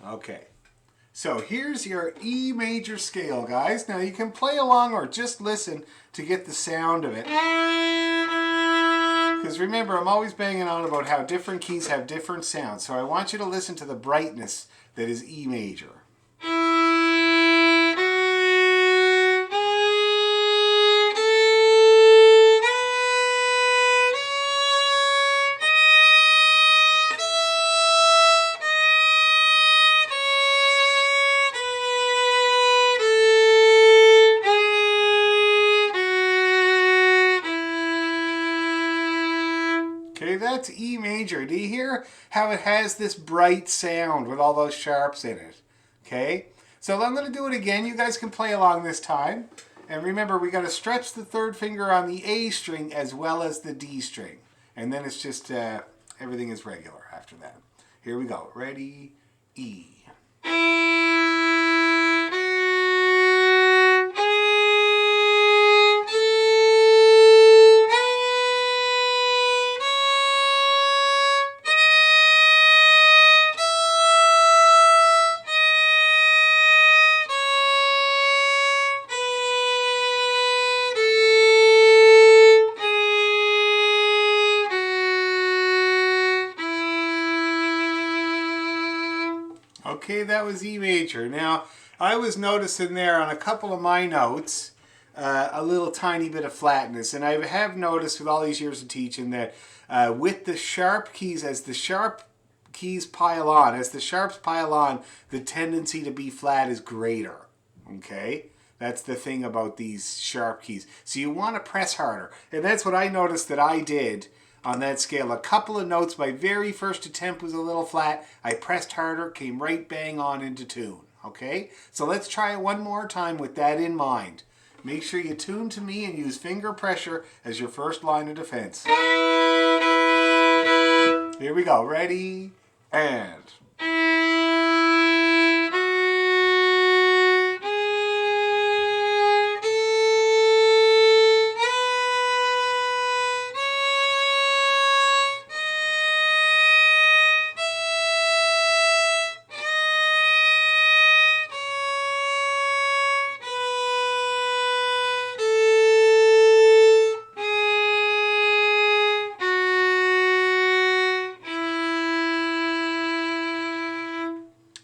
Okay. So here's your E major scale, guys. Now you can play along or just listen to get the sound of it. Because remember, I'm always banging on about how different keys have different sounds. So I want you to listen to the brightness that is E major. Okay, that's E major. Do you hear how it has this bright sound with all those sharps in it? Okay, so I'm going to do it again. You guys can play along this time. And remember, we got to stretch the third finger on the A string as well as the D string. And then it's just, everything is regular after that. Here we go. Ready? E. Okay, that was E major. Now, I was noticing there on a couple of my notes a little tiny bit of flatness. And I have noticed with all these years of teaching that with the sharp keys, as the sharp keys pile on, as the sharps pile on, the tendency to be flat is greater. Okay? That's the thing about these sharp keys. So you want to press harder. And that's what I noticed that I did on that scale. A couple of notes, my very first attempt was a little flat. I pressed harder, came right bang on into tune. Okay? So let's try it one more time with that in mind. Make sure you tune to me and use finger pressure as your first line of defense. Here we go. Ready? And...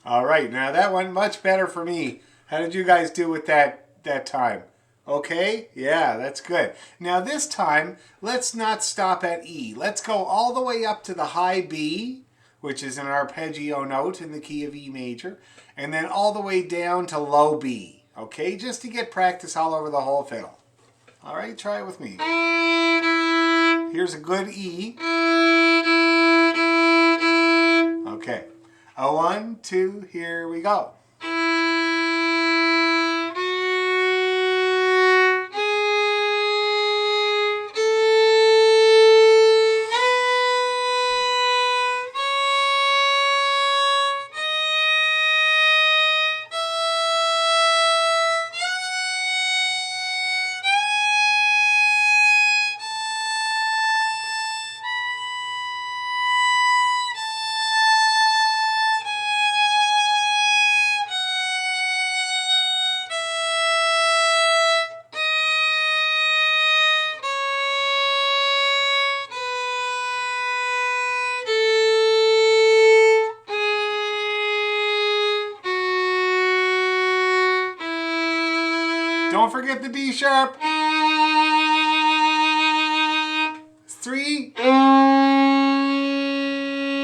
All right, now that went much better for me. How did you guys do with that time? Okay? Yeah, that's good. Now this time, let's not stop at E. Let's go all the way up to the high B, which is an arpeggio note in the key of E major, and then all the way down to low B. Okay? Just to get practice all over the whole fiddle. All right, try it with me. Here's a good E. Okay. A 1, 2, here we go. Don't forget the D sharp. 3.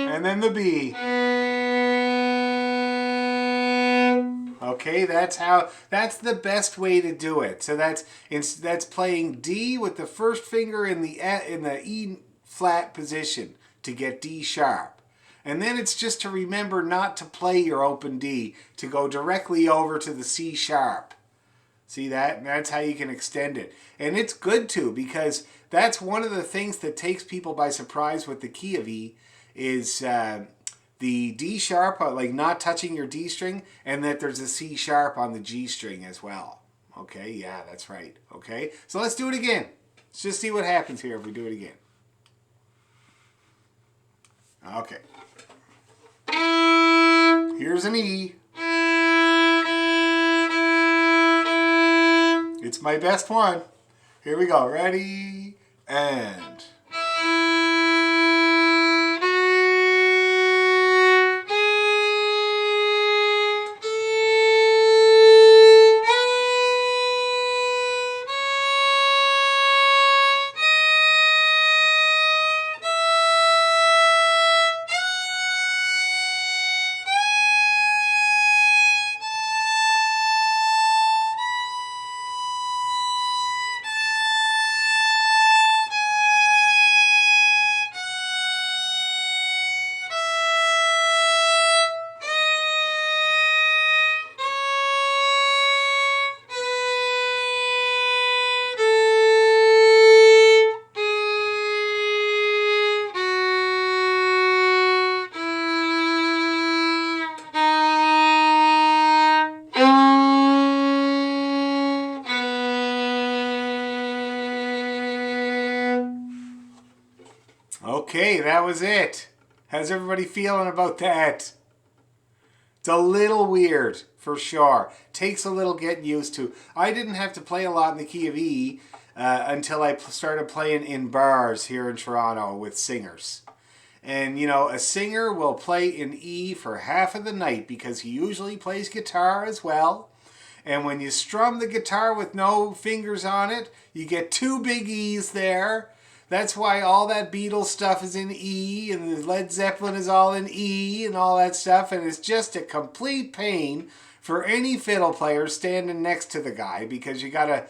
And then the B. Okay, that's the best way to do it. So that's playing D with the first finger in the E flat position to get D sharp. And then it's just to remember not to play your open D, to go directly over to the C sharp. See that? And that's how you can extend it. And it's good too, because that's one of the things that takes people by surprise with the key of E is the D sharp, like not touching your D string, and that there's a C sharp on the G string as well. Okay, yeah, that's right. Okay, so let's do it again. Let's just see what happens here if we do it again. Okay. Here's an E. It's my best one. Here we go. Ready? And... Okay, that was it. How's everybody feeling about that? It's a little weird, for sure. Takes a little getting used to. I didn't have to play a lot in the key of E until I started playing in bars here in Toronto with singers. And, you know, a singer will play in E for half of the night because he usually plays guitar as well. And when you strum the guitar with no fingers on it, you get two big E's there. That's why all that Beatles stuff is in E, and the Led Zeppelin is all in E, and all that stuff, and it's just a complete pain for any fiddle player standing next to the guy because you gotta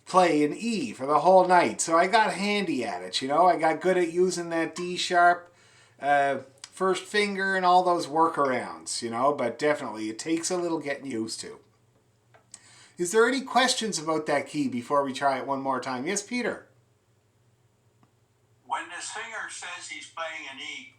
play in E for the whole night. So I got handy at it, you know. I got good at using that D sharp first finger and all those workarounds, you know, but definitely it takes a little getting used to. Is there any questions about that key before we try it one more time? Yes, Peter? When the singer says he's playing an E,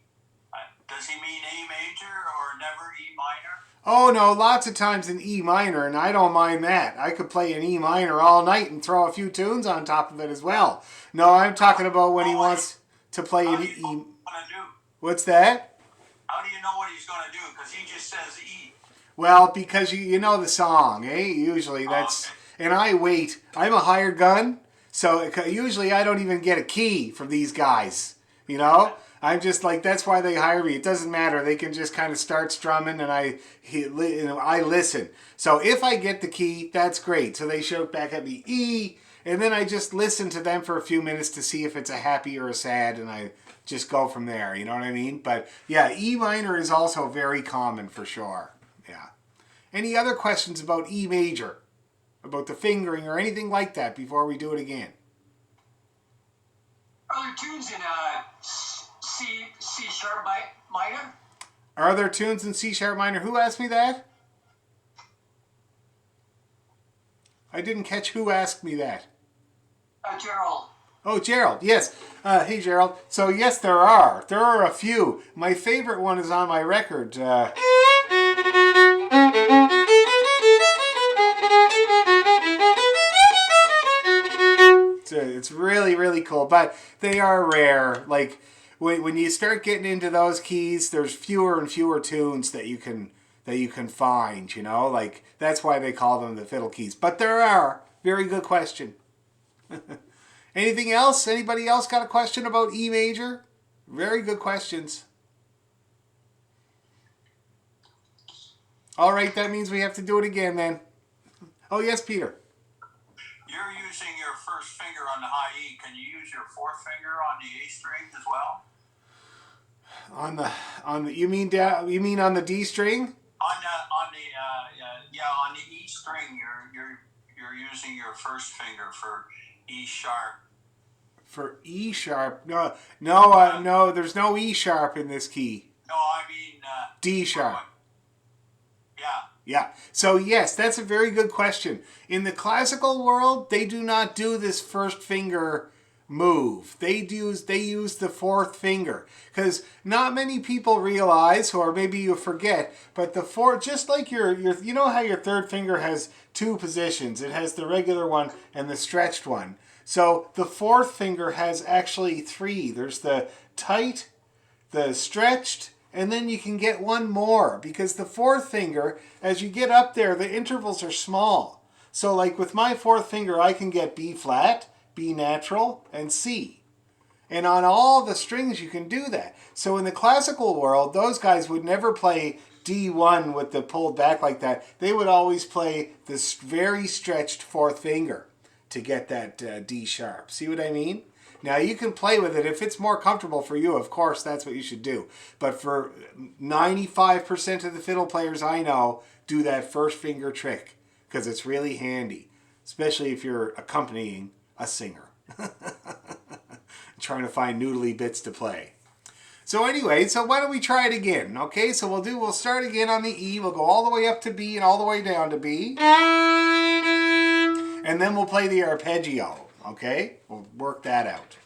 does he mean A major or never E minor? Oh no, lots of times in E minor, and I don't mind that. I could play an E minor all night and throw a few tunes on top of it as well. No, I'm talking about when he wants to play an E. What's that? How do you know what he's going to do? Because he just says E. Well, because you know the song, eh? Usually that's... Oh, okay. And I wait. I'm a hired gun. So usually I don't even get a key from these guys, you know? I'm just like, that's why they hire me. It doesn't matter. They can just kind of start strumming and I listen. So if I get the key, that's great. So they shout back at me, E, and then I just listen to them for a few minutes to see if it's a happy or a sad, and I just go from there, you know what I mean? But yeah, E minor is also very common for sure. Yeah. Any other questions about E major? About the fingering or anything like that before we do it again? Are there tunes in C sharp minor? Are there tunes in C sharp minor? Who asked me that? I didn't catch who asked me that. Gerald. Oh, Gerald, yes. Hey, Gerald. So, yes, there are. There are a few. My favorite one is on my record. It's really, really cool, but they are rare. Like, when you start getting into those keys, there's fewer and fewer tunes that you can find, you know? Like, that's why they call them the fiddle keys. But there are. Very good question. Anything else? Anybody else got a question about E major? Very good questions. All right, that means we have to do it again then. Oh, yes, Peter. You're using your first finger on the high E. Can you use your fourth finger on the A string as well? On the you mean on the D string? On the E string, you're using your first finger for E sharp. For E sharp? No, there's no E sharp in this key. No, I mean D sharp. Yeah. Yeah. So yes, that's a very good question. In the classical world, they do not do this first finger move. They use the fourth finger, because not many people realize, or maybe you forget, but the fourth, just like your you know how your third finger has two positions. It has the regular one and the stretched one. So the fourth finger has actually three. There's the tight, the stretched, and then you can get one more, because the fourth finger, as you get up there, the intervals are small. So like with my fourth finger, I can get B flat, B natural, and C. And on all the strings you can do that. So in the classical world, those guys would never play D1 with the pulled back like that. They would always play this very stretched fourth finger to get that D sharp. See what I mean? Now you can play with it. If it's more comfortable for you, of course, that's what you should do. But for 95% of the fiddle players I know, do that first finger trick, because it's really handy, especially if you're accompanying a singer. Trying to find noodly bits to play. So anyway, so why don't we try it again? Okay, so we'll start again on the E. We'll go all the way up to B and all the way down to B. And then we'll play the arpeggio. Okay, we'll work that out.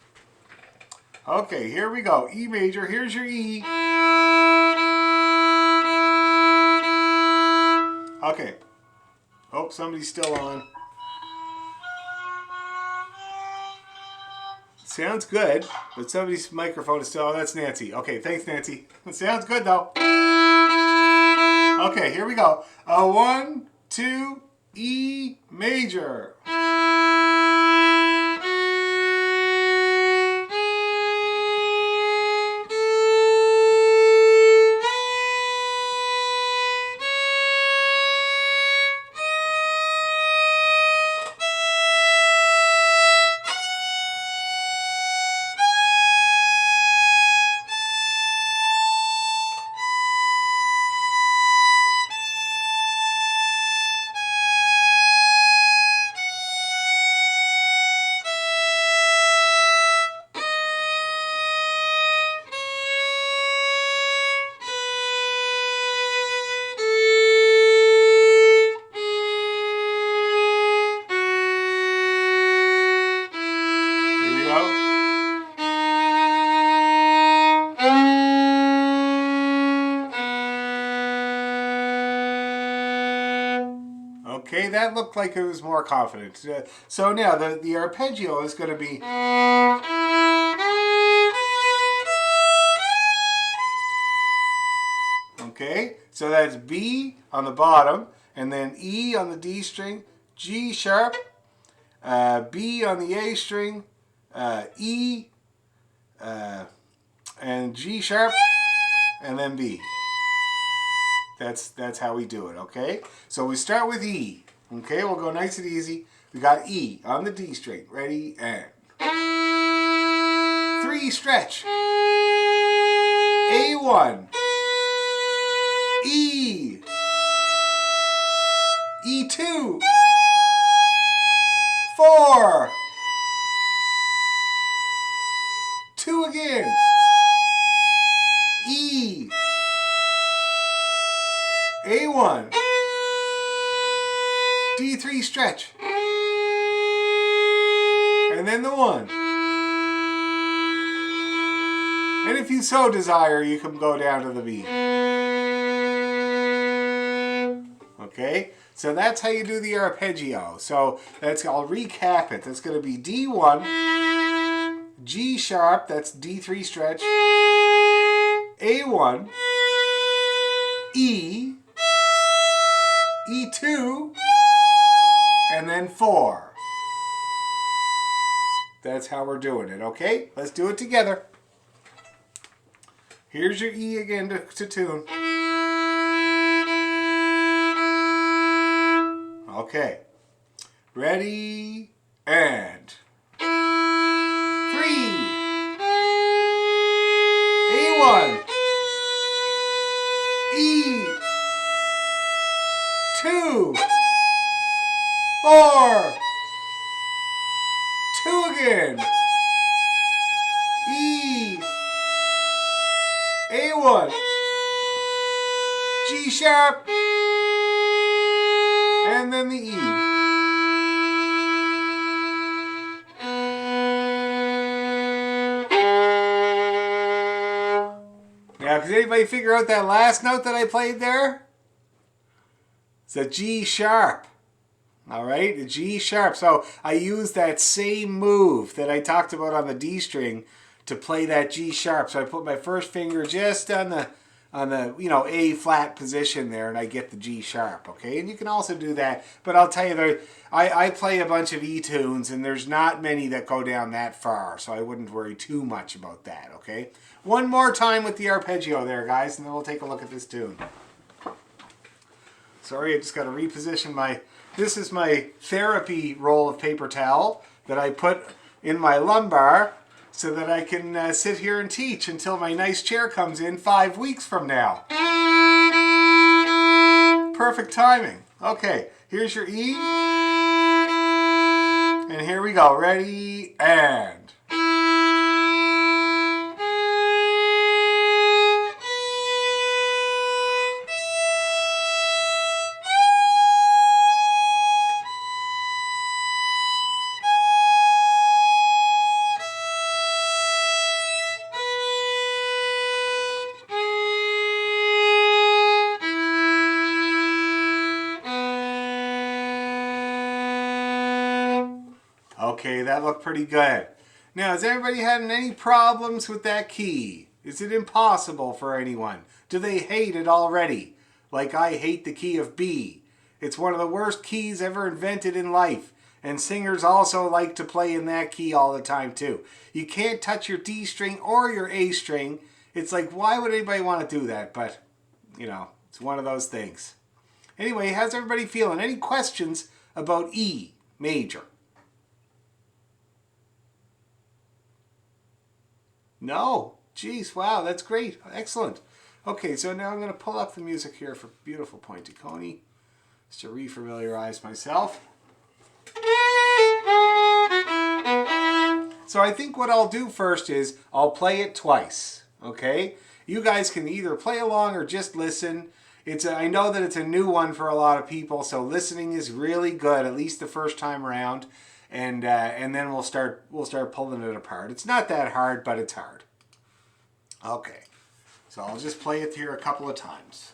Okay, here we go. E major, here's your E. Okay. Oh, somebody's still on. Sounds good, but somebody's microphone is still on. That's Nancy. Okay, thanks, Nancy. It sounds good, though. Okay, here we go. 1, 2, E major. Okay, that looked like it was more confident. So now the arpeggio is going to be... Okay, so that's B on the bottom, and then E on the D string, G sharp, B on the A string, E, and G sharp, and then B. That's how we do it, okay? So we start with E. Okay, we'll go nice and easy. We got E on the D string. Ready, and 3 stretch. A1. E. E2. 4. 2 again. E. A1, D3 stretch, and then the 1. And if you so desire, you can go down to the B. Okay, so that's how you do the arpeggio. So I'll recap it. That's going to be D1, G sharp, that's D3 stretch, A1, E, E2, and then 4. That's how we're doing it, okay? Let's do it together. Here's your E again to tune. Okay. Ready, and 3. A1. E. 2. 4. 2 again. E. A1. G sharp. And then the E. Now, does anybody figure out that last note that I played there? It's a G sharp. All right, the G sharp. So I use that same move that I talked about on the D string to play that G sharp. So I put my first finger just on you know, A flat position there, and I get the G sharp, okay? And you can also do that, but I'll tell you, I play a bunch of E tunes, and there's not many that go down that far, so I wouldn't worry too much about that, okay? One more time with the arpeggio there, guys, and then we'll take a look at this tune. Sorry, I just got to reposition my... This is my therapy roll of paper towel that I put in my lumbar so that I can sit here and teach until my nice chair comes in 5 weeks from now. Perfect timing. Okay, here's your E. And here we go. Ready, and... Okay, that looked pretty good. Now, has everybody had any problems with that key? Is it impossible for anyone? Do they hate it already? Like I hate the key of B. It's one of the worst keys ever invented in life. And singers also like to play in that key all the time too. You can't touch your D string or your A string. It's like, why would anybody want to do that? But, you know, it's one of those things. Anyway, how's everybody feeling? Any questions about E major? No. Geez, wow, that's great. Excellent. Okay, so now I'm going to pull up the music here for beautiful pointed coney, just to refamiliarize myself. So I think what I'll do first is I'll play it twice, okay? You guys can either play along or just listen. I know that it's a new one for a lot of people, so listening is really good, at least the first time around. And then we'll start pulling it apart. It's not that hard, but it's hard. Okay, so I'll just play it here a couple of times.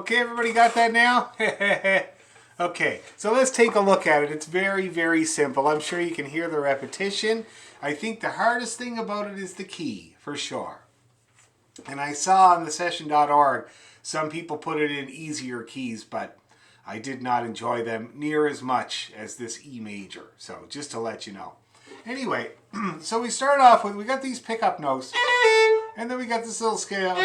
Okay, everybody got that now? Okay, so let's take a look at it. It's very, very simple. I'm sure you can hear the repetition. I think the hardest thing about it is the key, for sure. And I saw on the session.org some people put it in easier keys, but I did not enjoy them near as much as this E major. So just to let you know. Anyway, so we start off with, we got these pickup notes, and then we got this little scale.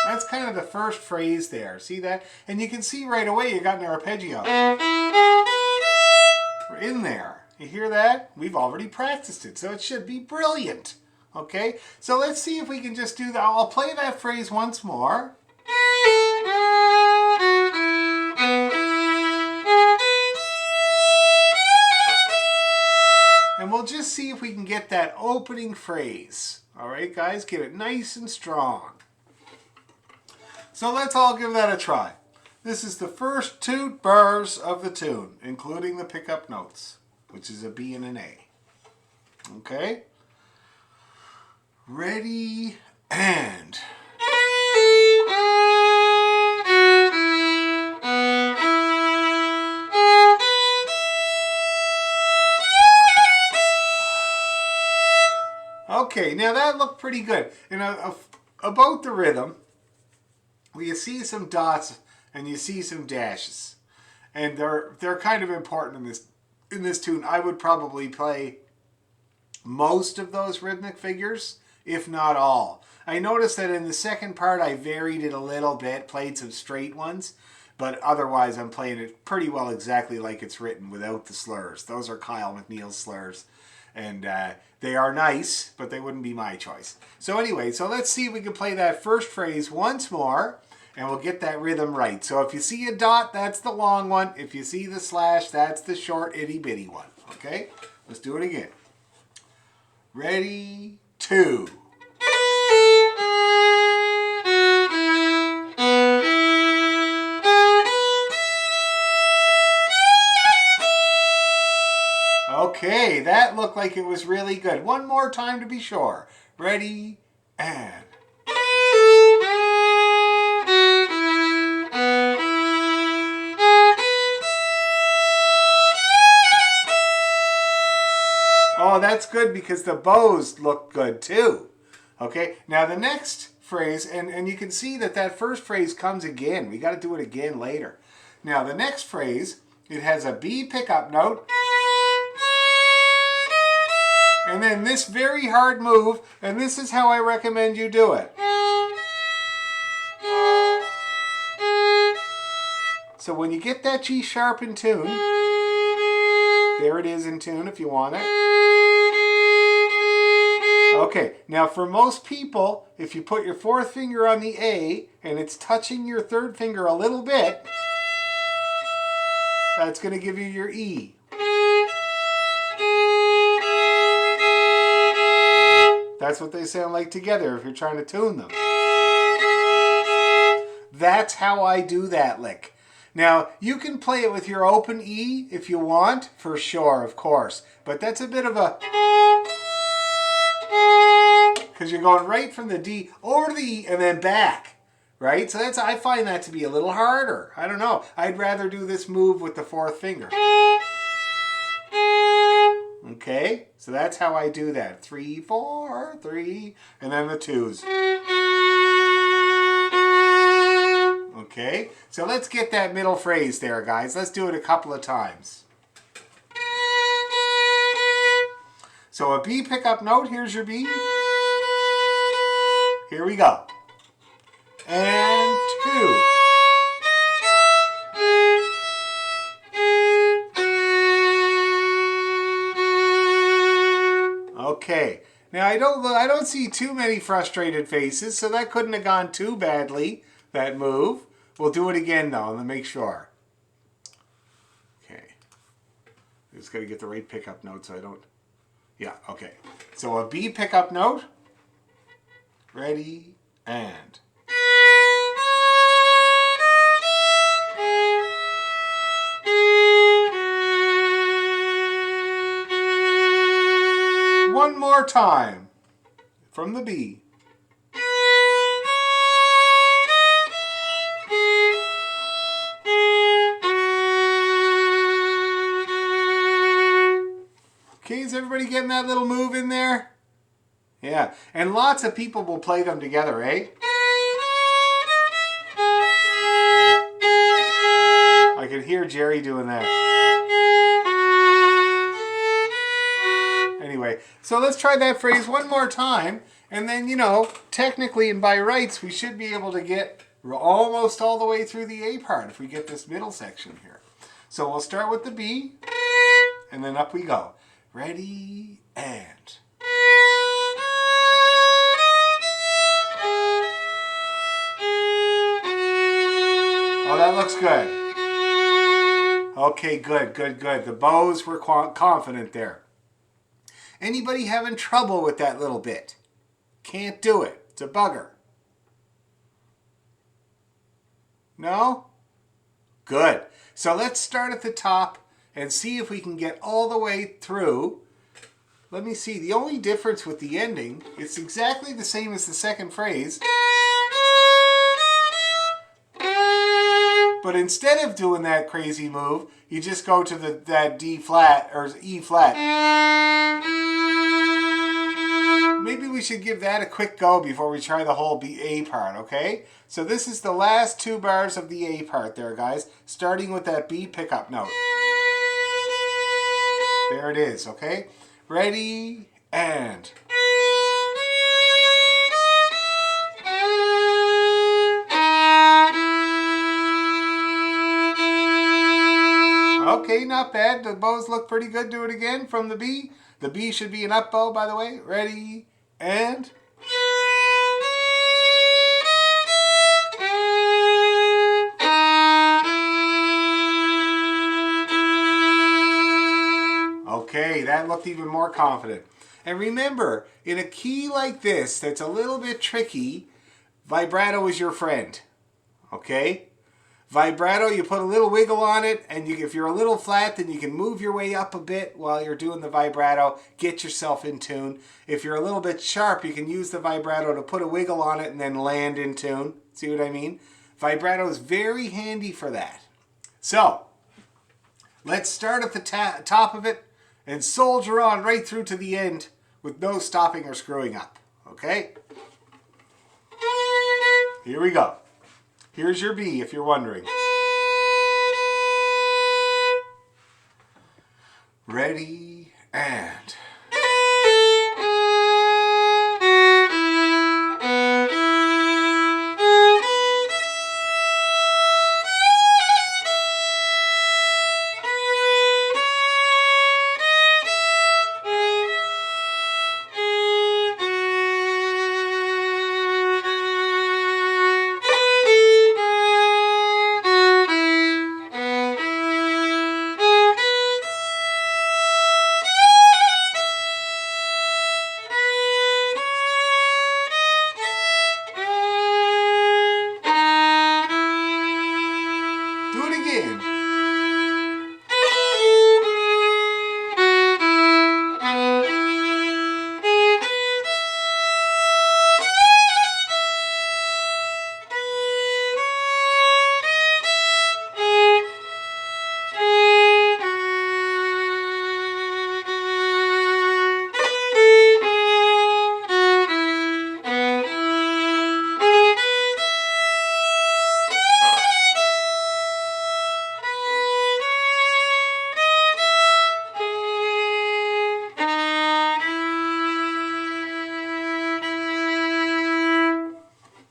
That's kind of the first phrase there. See that? And you can see right away you got an arpeggio. We're in there. You hear that? We've already practiced it, so it should be brilliant. Okay? So let's see if we can just do that. I'll play that phrase once more. And we'll just see if we can get that opening phrase. All right, guys? Get it nice and strong. So let's all give that a try. This is the first 2 bars of the tune, including the pickup notes, which is a B and an A. Okay? Ready, and... Okay, now that looked pretty good. And about the rhythm, well, you see some dots and you see some dashes, and they're kind of important in this tune. I would probably play most of those rhythmic figures, if not all. I noticed that in the second part I varied it a little bit, played some straight ones, but otherwise I'm playing it pretty well exactly like it's written without the slurs. Those are Kyle McNeil's slurs, and they are nice, but they wouldn't be my choice. So anyway, so let's see if we can play that first phrase once more, and we'll get that rhythm right. So if you see a dot, that's the long one. If you see the slash, that's the short itty bitty one. Okay? Let's do it again. Ready, 2. Okay, that looked like it was really good. One more time to be sure. Ready, and... Oh, that's good because the bows look good too. Okay, now the next phrase, and you can see that first phrase comes again. We got to do it again later. Now the next phrase, it has a B pickup note, and then this very hard move, and this is how I recommend you do it. So when you get that G sharp in tune, there it is in tune if you want it. Okay, now for most people, if you put your 4th finger on the A and it's touching your 3rd finger a little bit, that's going to give you your E. That's what they sound like together if you're trying to tune them. That's how I do that lick. Now, you can play it with your open E if you want, for sure, of course. But that's a bit of a... because you're going right from the D over to the E and then back, right? So I find that to be a little harder. I don't know. I'd rather do this move with the 4th finger. Okay, so that's how I do that. 3, 4, 3, and then the 2s. Okay, so let's get that middle phrase there, guys. Let's do it a couple of times. So a B pickup note, here's your B. Here we go. And 2. Okay. Now I don't see too many frustrated faces, so that couldn't have gone too badly, that move. We'll do it again though, and make sure. Okay. Just gotta get the right pickup note so I don't... Yeah, okay. So a B pickup note. Ready, and... One more time. from the B. Okay, is everybody getting that little move in there? Yeah, and lots of people will play them together, eh? I could hear Jerry doing that. Anyway, so let's try that phrase one more time. And then, you know, technically and by rights, we should be able to get almost all the way through the A part if we get this middle section here. So we'll start with the B, and then up we go. Ready, and... Oh, that looks good. Okay, good, good, good. The bows were confident there. Anybody having trouble with that little bit? Can't do it. It's a bugger. No? Good. So let's start at the top and see if we can get all the way through. Let me see. The only difference with the ending, it's exactly the same as the second phrase. But instead of doing that crazy move, you just go to that D flat or E flat. Maybe we should give that a quick go before we try the whole A part, okay? So this is the last 2 bars of the A part there, guys. Starting with that B pickup note. There it is, okay? Ready, and... Okay, not bad. The bows look pretty good. Do it again from the B. The B should be an up bow, by the way. Ready, and... Okay, that looked even more confident. And remember, in a key like this that's a little bit tricky, vibrato is your friend. Okay? Vibrato, you put a little wiggle on it, and if you're a little flat, then you can move your way up a bit while you're doing the vibrato. Get yourself in tune. If you're a little bit sharp, you can use the vibrato to put a wiggle on it and then land in tune. See what I mean? Vibrato is very handy for that. So, let's start at the top of it and soldier on right through to the end with no stopping or screwing up. Okay? Here we go. Here's your B, if you're wondering. Ready, and...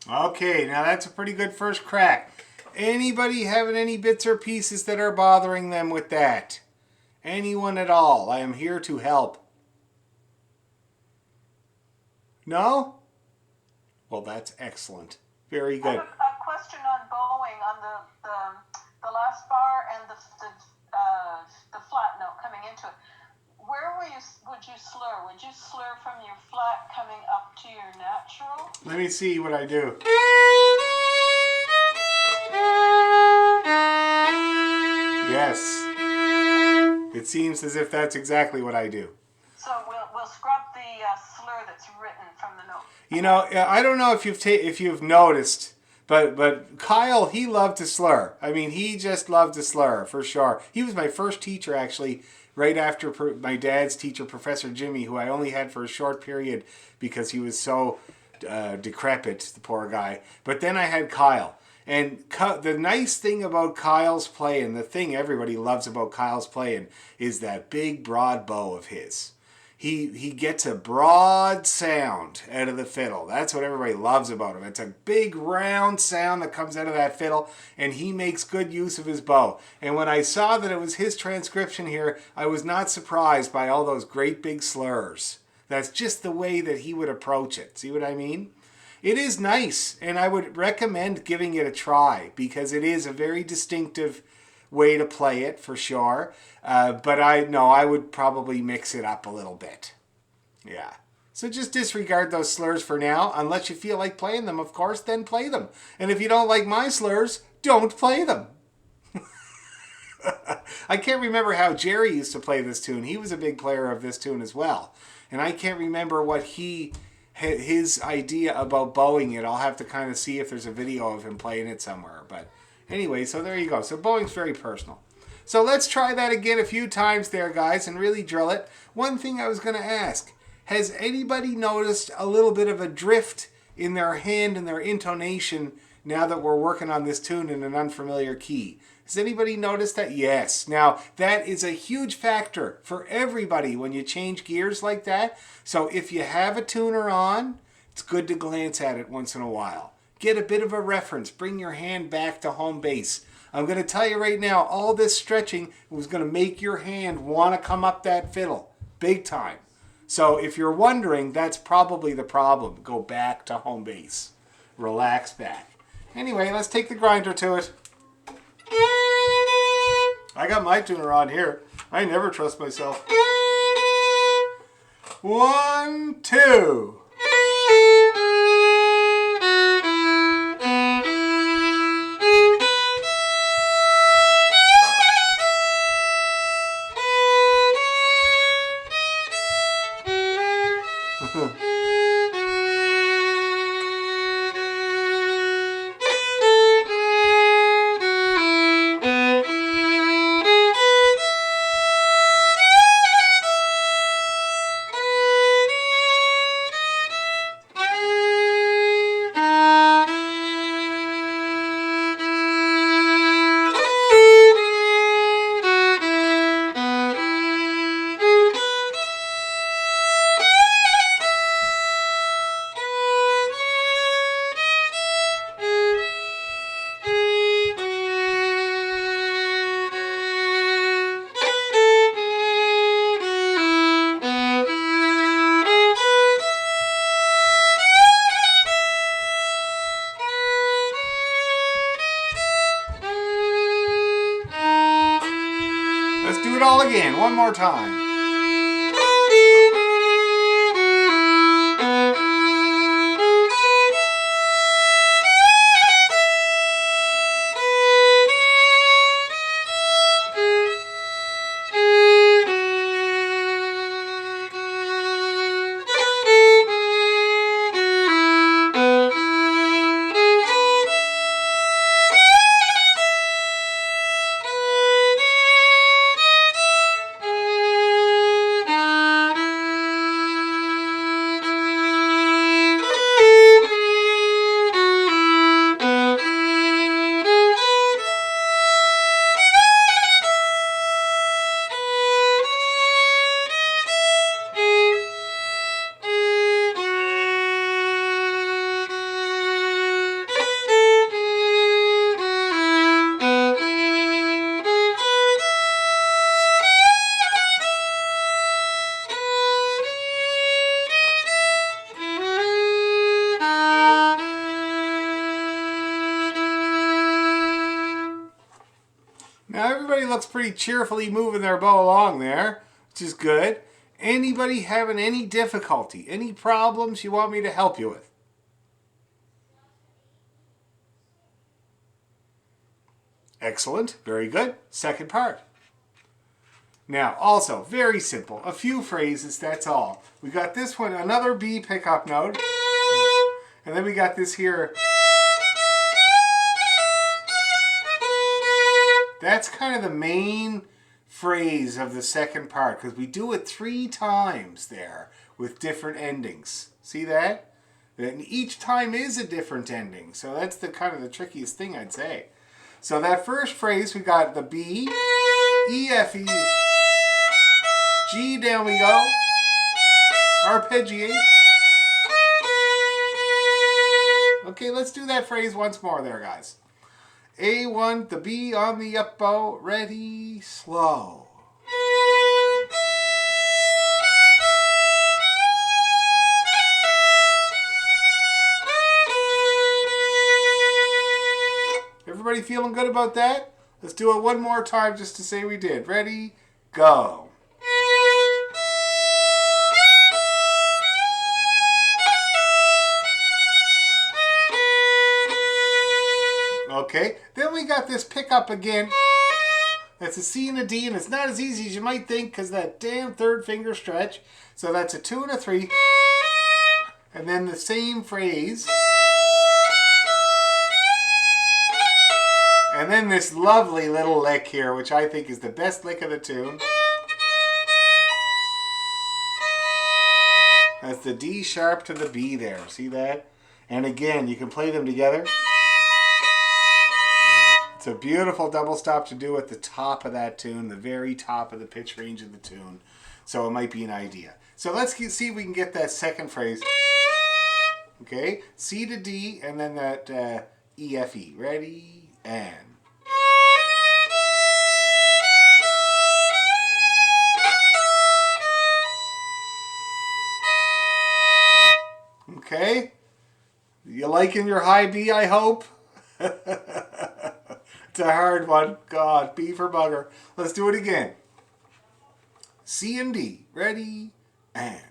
Okay, now that's a pretty good first crack. Anybody having any bits or pieces that are bothering them with that? Anyone at all? I am here to help. No? Well, that's excellent. Very good. I have a question on bowing on the last bar and the flat note coming into it. Where would you slur? Would you slur from your flat coming up to your natural? Let me see what I do. Yes. It seems as if that's exactly what I do. So we'll scrub the slur that's written from the note You know, I don't know if you've noticed, but Kyle, he loved to slur. I mean, he just loved to slur for sure. He was my first teacher actually, right after my dad's teacher, Professor Jimmy, who I only had for a short period because he was so decrepit, the poor guy. But then I had Kyle. And the nice thing about Kyle's playing, the thing everybody loves about Kyle's playing, is that big broad bow of his. He gets a broad sound out of the fiddle. That's what everybody loves about him. It's a big round sound that comes out of that fiddle, and he makes good use of his bow. And when I saw that it was his transcription here, I was not surprised by all those great big slurs. That's just the way that he would approach it. See what I mean? It is nice, and I would recommend giving it a try because it is a very distinctive way to play it for sure. But I would probably mix it up a little bit. Yeah. So just disregard those slurs for now, unless you feel like playing them, of course, then play them. And if you don't like my slurs, don't play them. I can't remember how Jerry used to play this tune. He was a big player of this tune as well. And I can't remember what his idea about bowing it. I'll have to kind of see if there's a video of him playing it somewhere. But anyway, so there you go. So bowling's very personal. So let's try that again a few times there, guys, and really drill it. One thing I was going to ask, has anybody noticed a little bit of a drift in their hand and their intonation now that we're working on this tune in an unfamiliar key? Has anybody noticed that? Yes. Now, that is a huge factor for everybody when you change gears like that. So if you have a tuner on, it's good to glance at it once in a while. Get a bit of a reference. Bring your hand back to home base. I'm going to tell you right now, all this stretching was going to make your hand want to come up that fiddle. Big time. So if you're wondering, that's probably the problem. Go back to home base. Relax back. Anyway, let's take the grinder to it. I got my tuner on here. I never trust myself. 1, 2. Let's do it all again, one more time. Now everybody looks pretty cheerfully moving their bow along there, which is good. Anybody having any difficulty, any problems you want me to help you with? Excellent, very good. Second part. Now, also, very simple. A few phrases, that's all. We got this one, another B pickup note. And then we got this here. That's kind of the main phrase of the second part, because we do it 3 times there with different endings. See that? And each time is a different ending. So that's the kind of the trickiest thing, I'd say. So that first phrase, we got the B, E, F, E, G, down we go, arpeggiate. Okay, let's do that phrase once more there, guys. A1, the B on the up bow, ready, slow. Everybody feeling good about that? Let's do it one more time just to say we did. Ready, go. Okay, then we got this pickup again. That's a C and a D, and it's not as easy as you might think because that damn third finger stretch. So that's a 2 and a 3. And then the same phrase. And then this lovely little lick here, which I think is the best lick of the tune. That's the D sharp to the B there. See that? And again, you can play them together. It's a beautiful double stop to do at the top of that tune, the very top of the pitch range of the tune. So it might be an idea. So let's see if we can get that second phrase. Okay, C to D, and then that E, F, E. Ready, and. Okay, you liking your high B, I hope? It's a hard one. God, B for bugger. Let's do it again. C and D. Ready, and.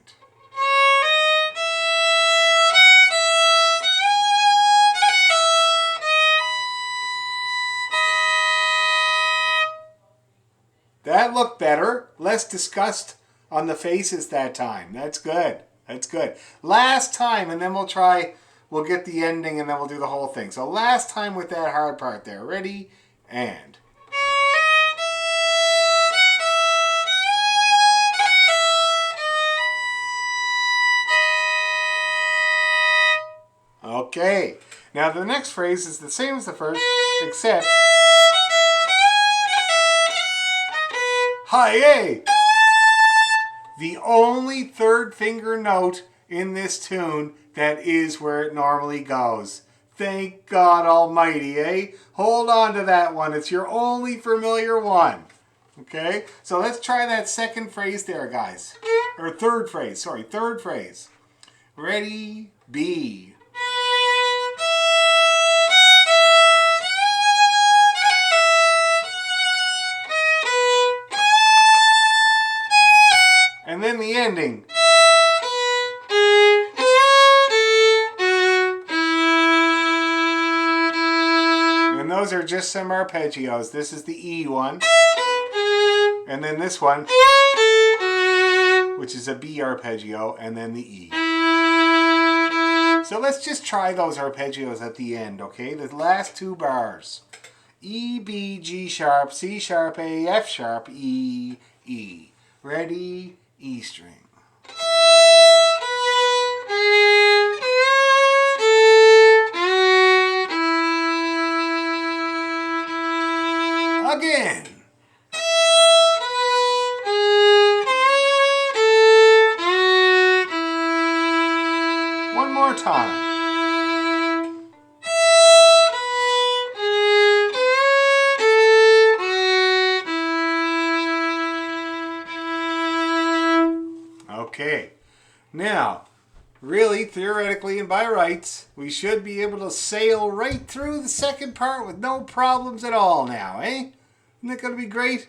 That looked better. Less disgust on the faces that time. That's good. That's good. Last time, and then we'll get the ending, and then we'll do the whole thing. So last time with that hard part there. Ready, and. Okay. Now the next phrase is the same as the first, except high A. The only third finger note in this tune that is where it normally goes. Thank God Almighty, eh? Hold on to that one. It's your only familiar one. Okay? So let's try that second phrase there, guys. Or third phrase. Sorry, third phrase. Ready, B. And then the ending. And those are just some arpeggios. This is the E one. And then this one, which is a B arpeggio, and then the E. So let's just try those arpeggios at the end, okay? The last 2 bars. E, B, G sharp, C sharp, A, F sharp, E, E. Ready? E string. Again. One more time. Okay, now, really, theoretically and by rights, we should be able to sail right through the second part with no problems at all now, eh? Isn't that going to be great?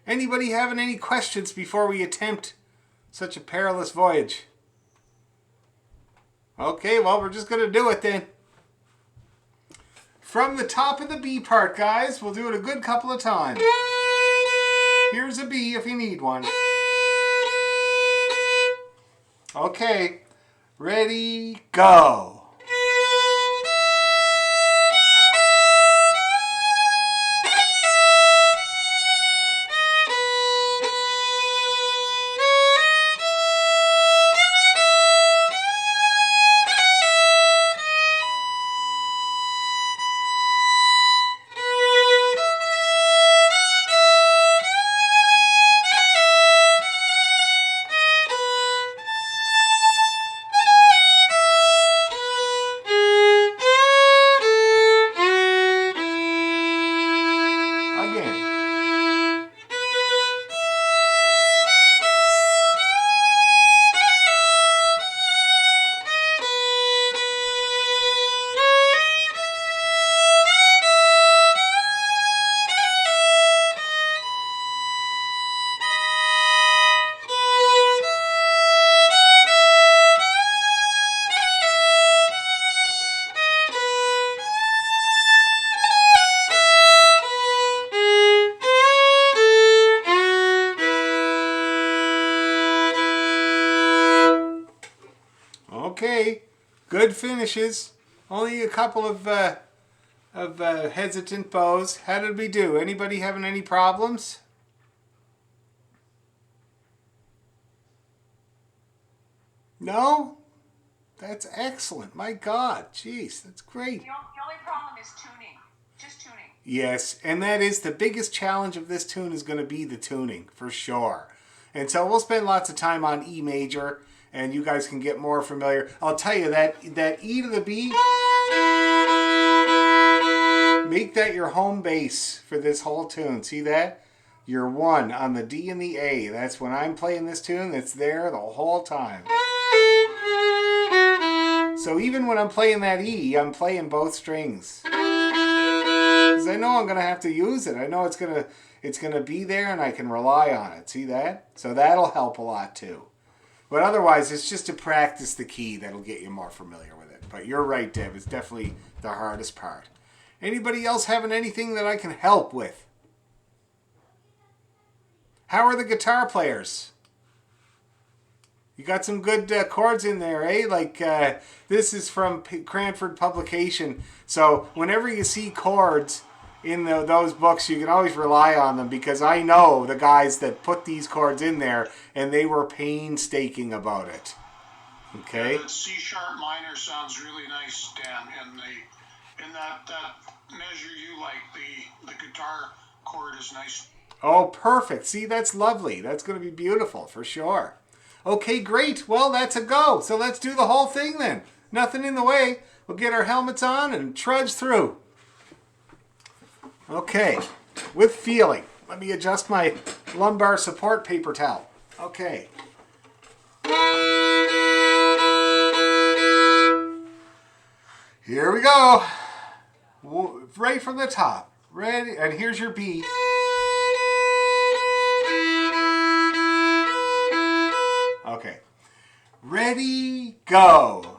Anybody having any questions before we attempt such a perilous voyage? Okay, well, we're just going to do it then. From the top of the B part, guys, we'll do it a good couple of times. Here's a B if you need one. Okay, ready, go. Okay, good finishes. Only a couple of hesitant bows. How did we do? Anybody having any problems? No? That's excellent. My God, jeez, that's great. The only problem is tuning. Just tuning. Yes, and that is the biggest challenge of this tune is going to be the tuning, for sure. And so we'll spend lots of time on E major, and you guys can get more familiar. I'll tell you that E to the B, make that your home base for this whole tune. See that? You're 1 on the D and the A. That's when I'm playing this tune, it's there the whole time. So even when I'm playing that E, I'm playing both strings. Because I know I'm going to have to use it. I know it's going to be there and I can rely on it. See that? So that'll help a lot too. But otherwise, it's just to practice the key that'll get you more familiar with it. But you're right, Deb. It's definitely the hardest part. Anybody else having anything that I can help with? How are the guitar players? You got some good chords in there, eh? Like, this is from Cranford Publication. So whenever you see chords in those books, you can always rely on them, because I know the guys that put these chords in there, and they were painstaking about it. Okay? Yeah, that C sharp minor sounds really nice, Dan. And in that measure you like, the guitar chord is nice. Oh, perfect. See, that's lovely. That's going to be beautiful, for sure. Okay, great. Well, that's a go. So let's do the whole thing then. Nothing in the way. We'll get our helmets on and trudge through. Okay, with feeling. Let me adjust my lumbar support paper towel. Okay. Here we go. Right from the top. Ready? And here's your B. Okay. Ready, go.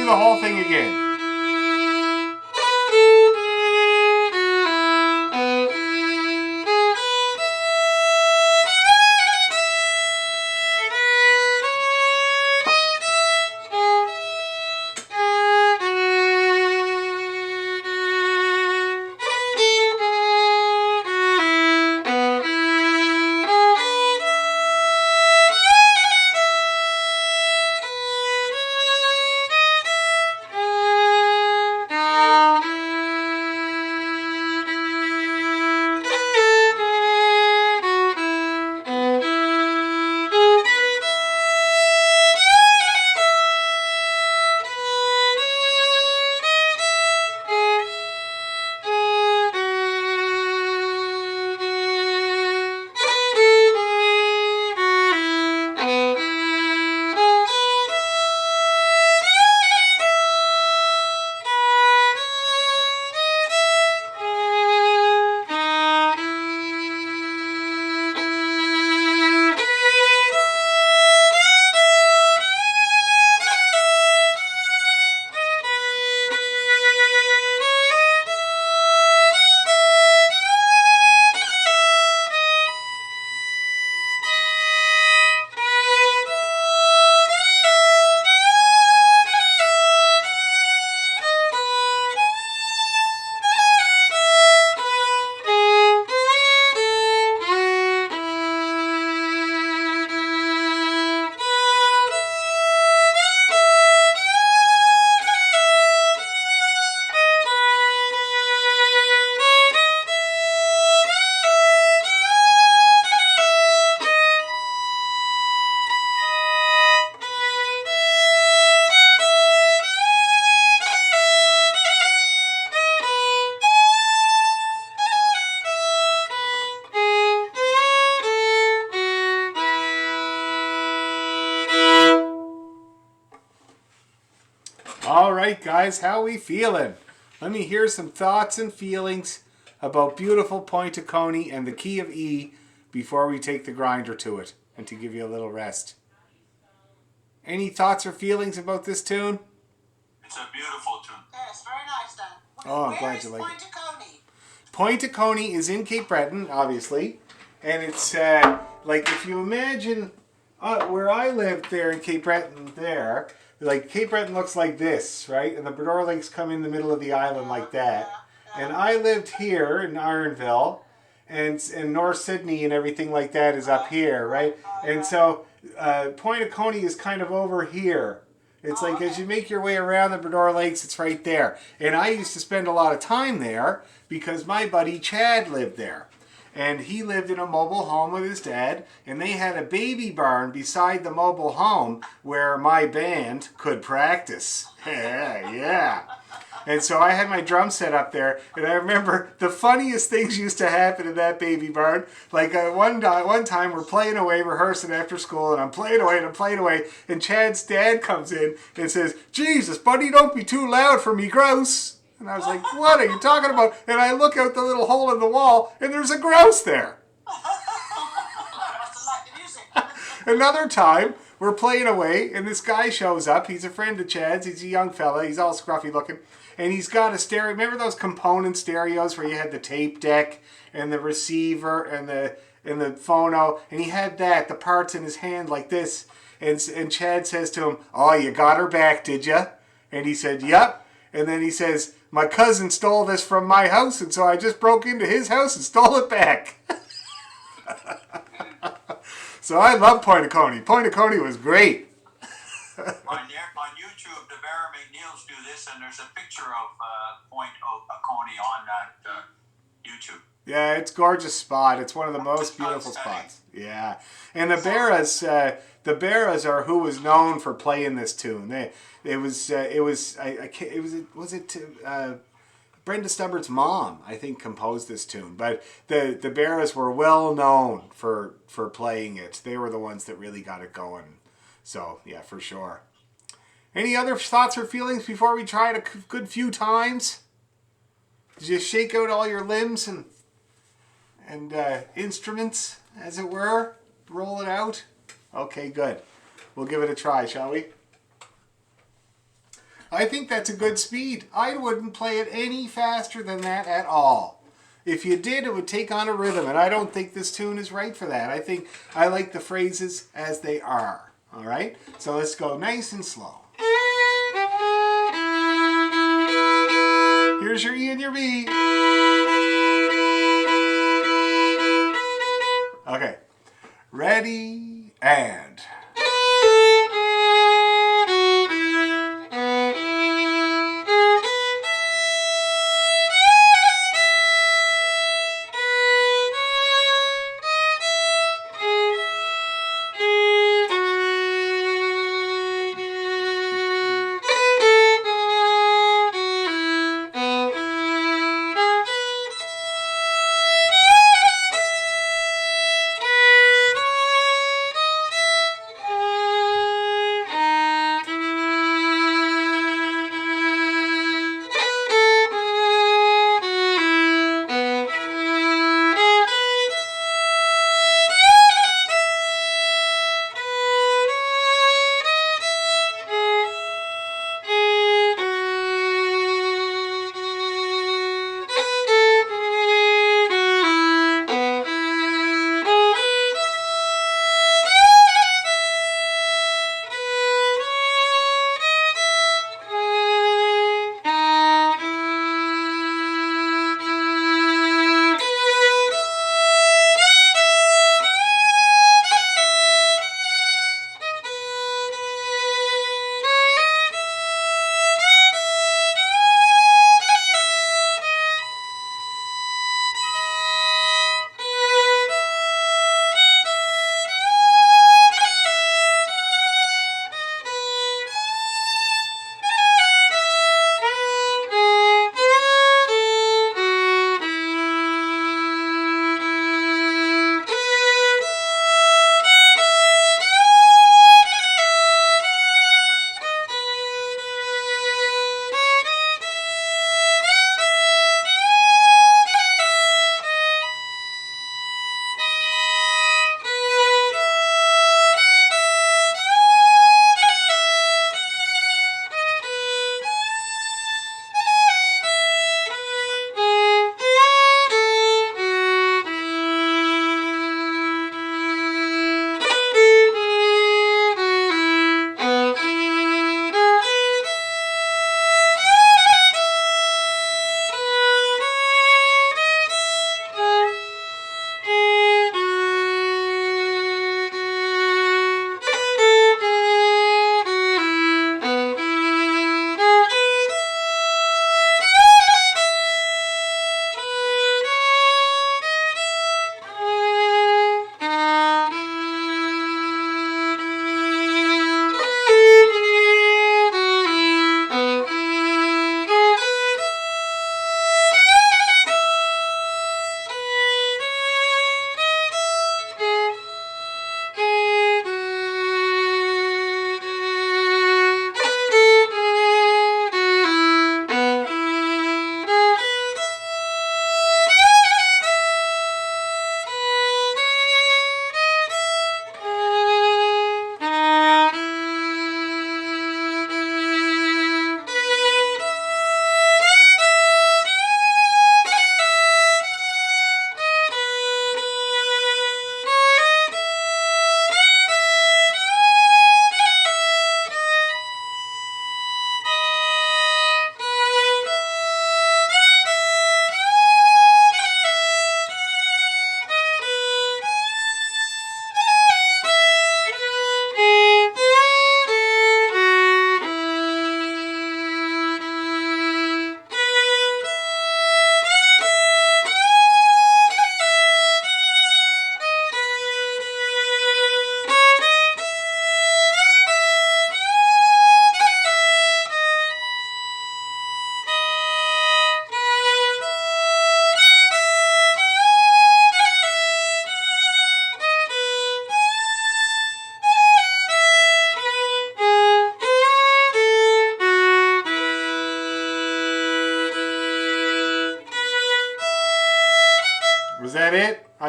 The whole thing again. right, guys, how we feeling? Let me hear some thoughts and feelings about beautiful Point of Coney and the key of E before we take the grinder to it and to give you a little rest. Any thoughts or feelings about this tune? It's a beautiful tune. Yes, very nice, Dan. Oh, I'm Where glad is you like Point it. of Coney? Point of Coney is in Cape Breton, obviously. And it's like if you imagine where I lived there in Cape Breton there, like Cape Breton looks like this, right? And the Bredor Lakes come in the middle of the island like that. And I lived here in Ironville, and North Sydney and everything like that is up here, right? And so Point of Coney is kind of over here. It's like as you make your way around the Bredor Lakes, it's right there. And I used to spend a lot of time there because my buddy Chad lived there. And he lived in a mobile home with his dad, and they had a baby barn beside the mobile home where my band could practice. Yeah. And so I had my drum set up there, and I remember the funniest things used to happen in that baby barn. Like one time we're playing away, rehearsing after school, and I'm playing away, and Chad's dad comes in and says, "Jesus, buddy, don't be too loud for me grouse." And I was like, "What are you talking about?" And I look out the little hole in the wall, and there's a grouse there. Another time, we're playing away, and this guy shows up. He's a friend of Chad's. He's a young fella. He's all scruffy looking. And he's got a stereo. Remember those component stereos where you had the tape deck and the receiver and the phono? And he had the parts in his hand like this. And Chad says to him, "Oh, you got her back, did you?" And he said, "Yep." And then he says, "My cousin stole this from my house, and so I just broke into his house and stole it back." So I love Point of Coney. Point of Coney was great. On YouTube, the Barra McNeils do this, and there's a picture of Point of Coney on that YouTube. Yeah, it's a gorgeous spot. It's one of the most beautiful spots. Yeah, and the Barras are who was known for playing this tune. Brenda Stubbard's mom, I think, composed this tune, but the Barras were well known for playing it. They were the ones that really got it going. So yeah, for sure. Any other thoughts or feelings before we try it a good few times? Did you shake out all your limbs and instruments, as it were? Roll it out? Okay, good. We'll give it a try, shall we? I think that's a good speed. I wouldn't play it any faster than that at all. If you did, it would take on a rhythm, and I don't think this tune is right for that. I think I like the phrases as they are. All right? So let's go nice and slow. Here's your E and your B. Okay. Ready, and...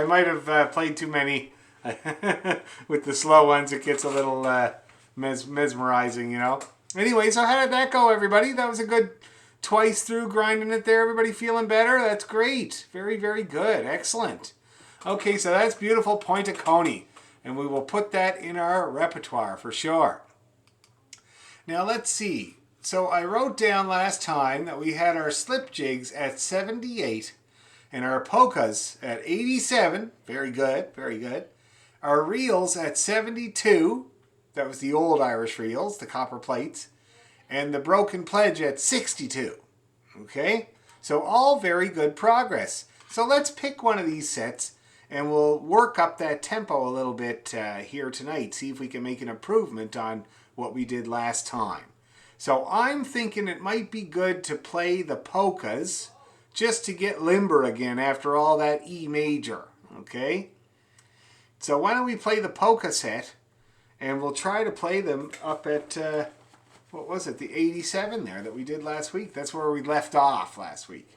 might have played too many. With the slow ones, it gets a little mesmerizing, you know. Anyway, so how did that go, everybody? That was a good twice through grinding it there. Everybody feeling better? That's great. Very, very good. Excellent. Okay, so that's beautiful Point of Coney. And we will put that in our repertoire for sure. Now, let's see. So I wrote down last time that we had our slip jigs at 78 and our polkas at 87. Very good, very good. Our reels at 72. That was the old Irish reels, the copper plates. And the broken pledge at 62. Okay? So all very good progress. So let's pick one of these sets and we'll work up that tempo a little bit here tonight. See if we can make an improvement on what we did last time. So I'm thinking it might be good to play the polkas just to get limber again after all that E major. Okay? So why don't we play the polka set and we'll try to play them up at, what was it, the 87 there that we did last week. That's where we left off last week.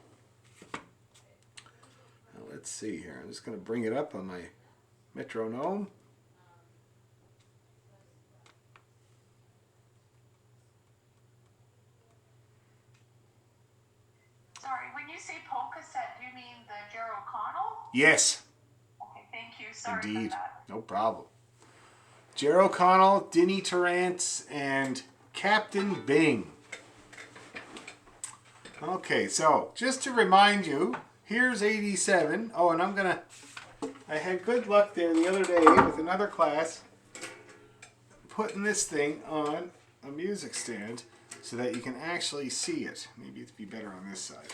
Now let's see here. I'm just going to bring it up on my metronome. Sorry, when you say polka set, do you mean the Gerald Connell? Yes. Okay, thank you. Sorry Indeed. for that. No problem. Jer O'Connell, Dinny Tarrant, and Captain Bing. Okay, so just to remind you, here's 87. Oh, and I had good luck there the other day with another class putting this thing on a music stand so that you can actually see it. Maybe it'd be better on this side.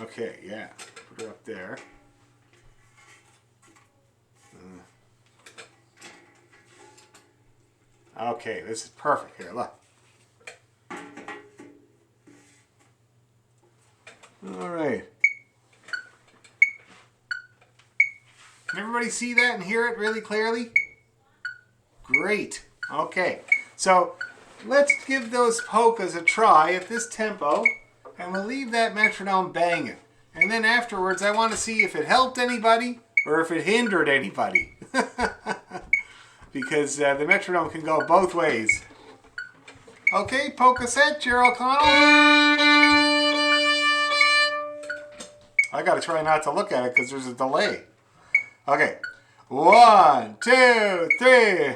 Okay, yeah. Put her up there. Okay, this is perfect. Here, look. All right. Can everybody see that and hear it really clearly? Great. Okay, so let's give those polkas a try at this tempo, and we'll leave that metronome banging. And then afterwards, I want to see if it helped anybody or if it hindered anybody. Because the metronome can go both ways. Okay, polka set, Gerald Connell. I got to try not to look at it because there's a delay. Okay, 1, 2, 3.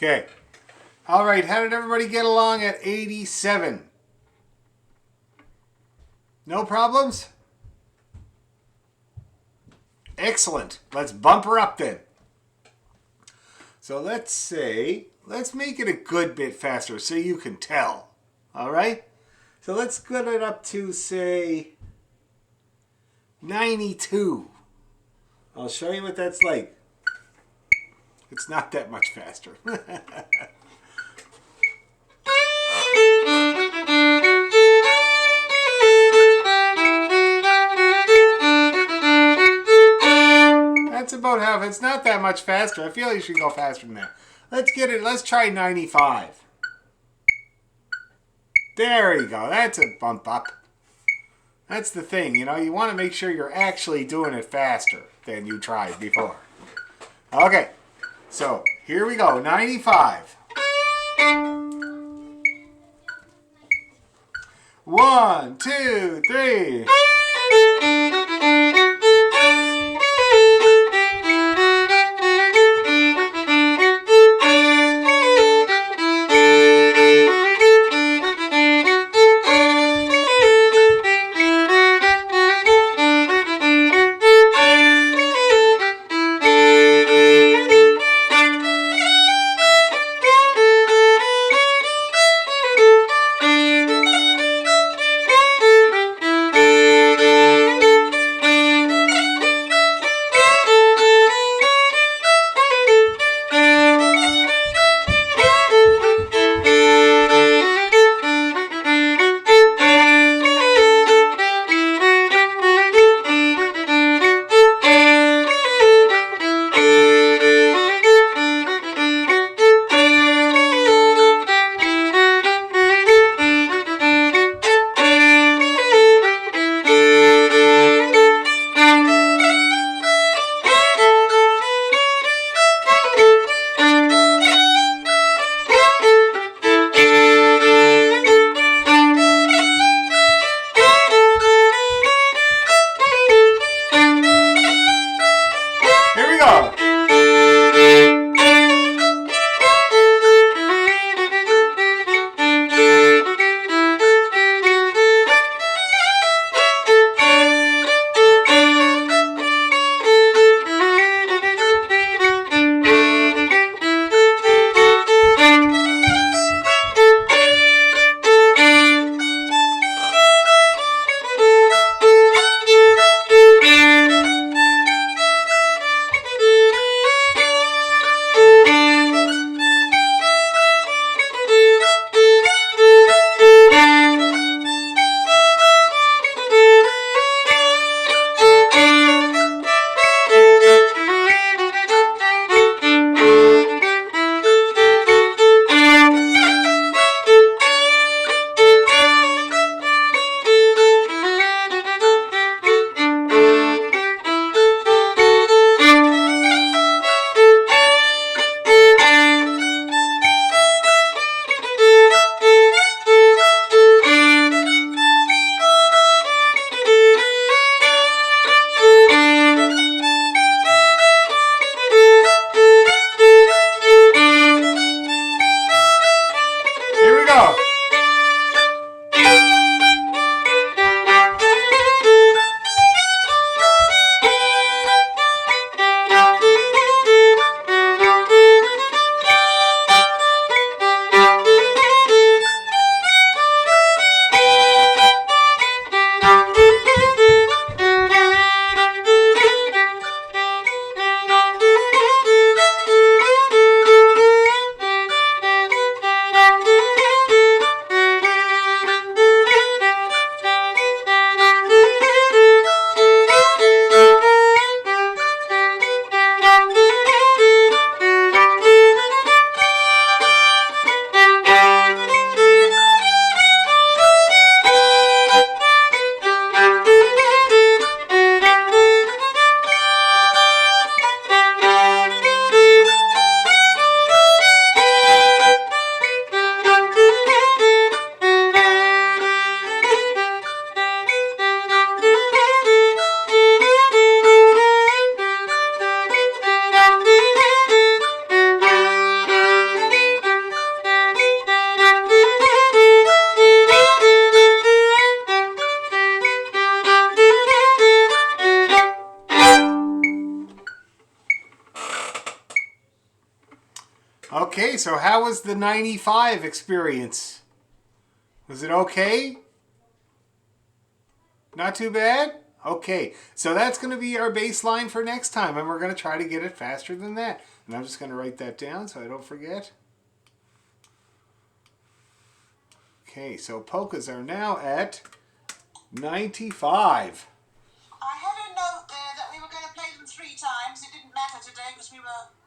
Okay. All right, how did everybody get along at 87? No problems? Excellent. Let's bump her up then. So let's make it a good bit faster so you can tell. All right? So let's get it up to, say, 92. I'll show you what that's like. It's not that much faster. That's about half. It's not that much faster. I feel you should go faster than that. Let's get it. Let's try 95. There you go. That's a bump up. That's the thing, you know. You want to make sure you're actually doing it faster than you tried before. Okay. So, here we go. 95. 1, 2, 3. Okay, so how was the 95 experience? Was it okay? Not too bad? Okay, so that's going to be our baseline for next time, and we're going to try to get it faster than that. And I'm just going to write that down so I don't forget. Okay, so polkas are now at 95. I had a note there that we were going to play them 3 times. It didn't matter today because we were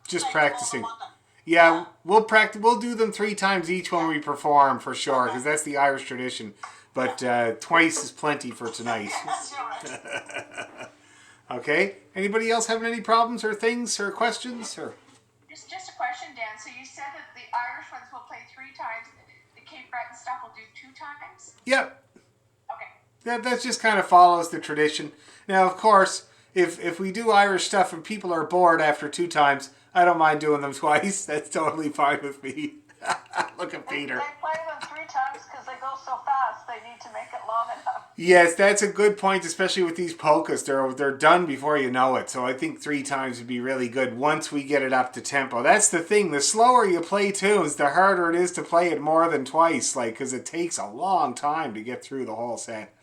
Just playing them practicing. all at once. Yeah, we'll practice. We'll do them 3 times each when we perform for sure, because that's the Irish tradition. But twice is plenty for tonight. That's all right. Okay. Anybody else having any problems or things or questions or? Just a question, Dan. So you said that the Irish ones will play 3 times. The Cape Breton stuff will do 2 times? Yep. Okay. That just kind of follows the tradition. Now, of course, if we do Irish stuff and people are bored after 2 times, I don't mind doing them twice. That's totally fine with me. Look at Peter. They play them 3 times because they go so fast. They need to make it long enough. Yes, that's a good point, especially with these polkas. They're done before you know it. So I think 3 times would be really good once we get it up to tempo. That's the thing. The slower you play tunes, the harder it is to play it more than twice, because it takes a long time to get through the whole set.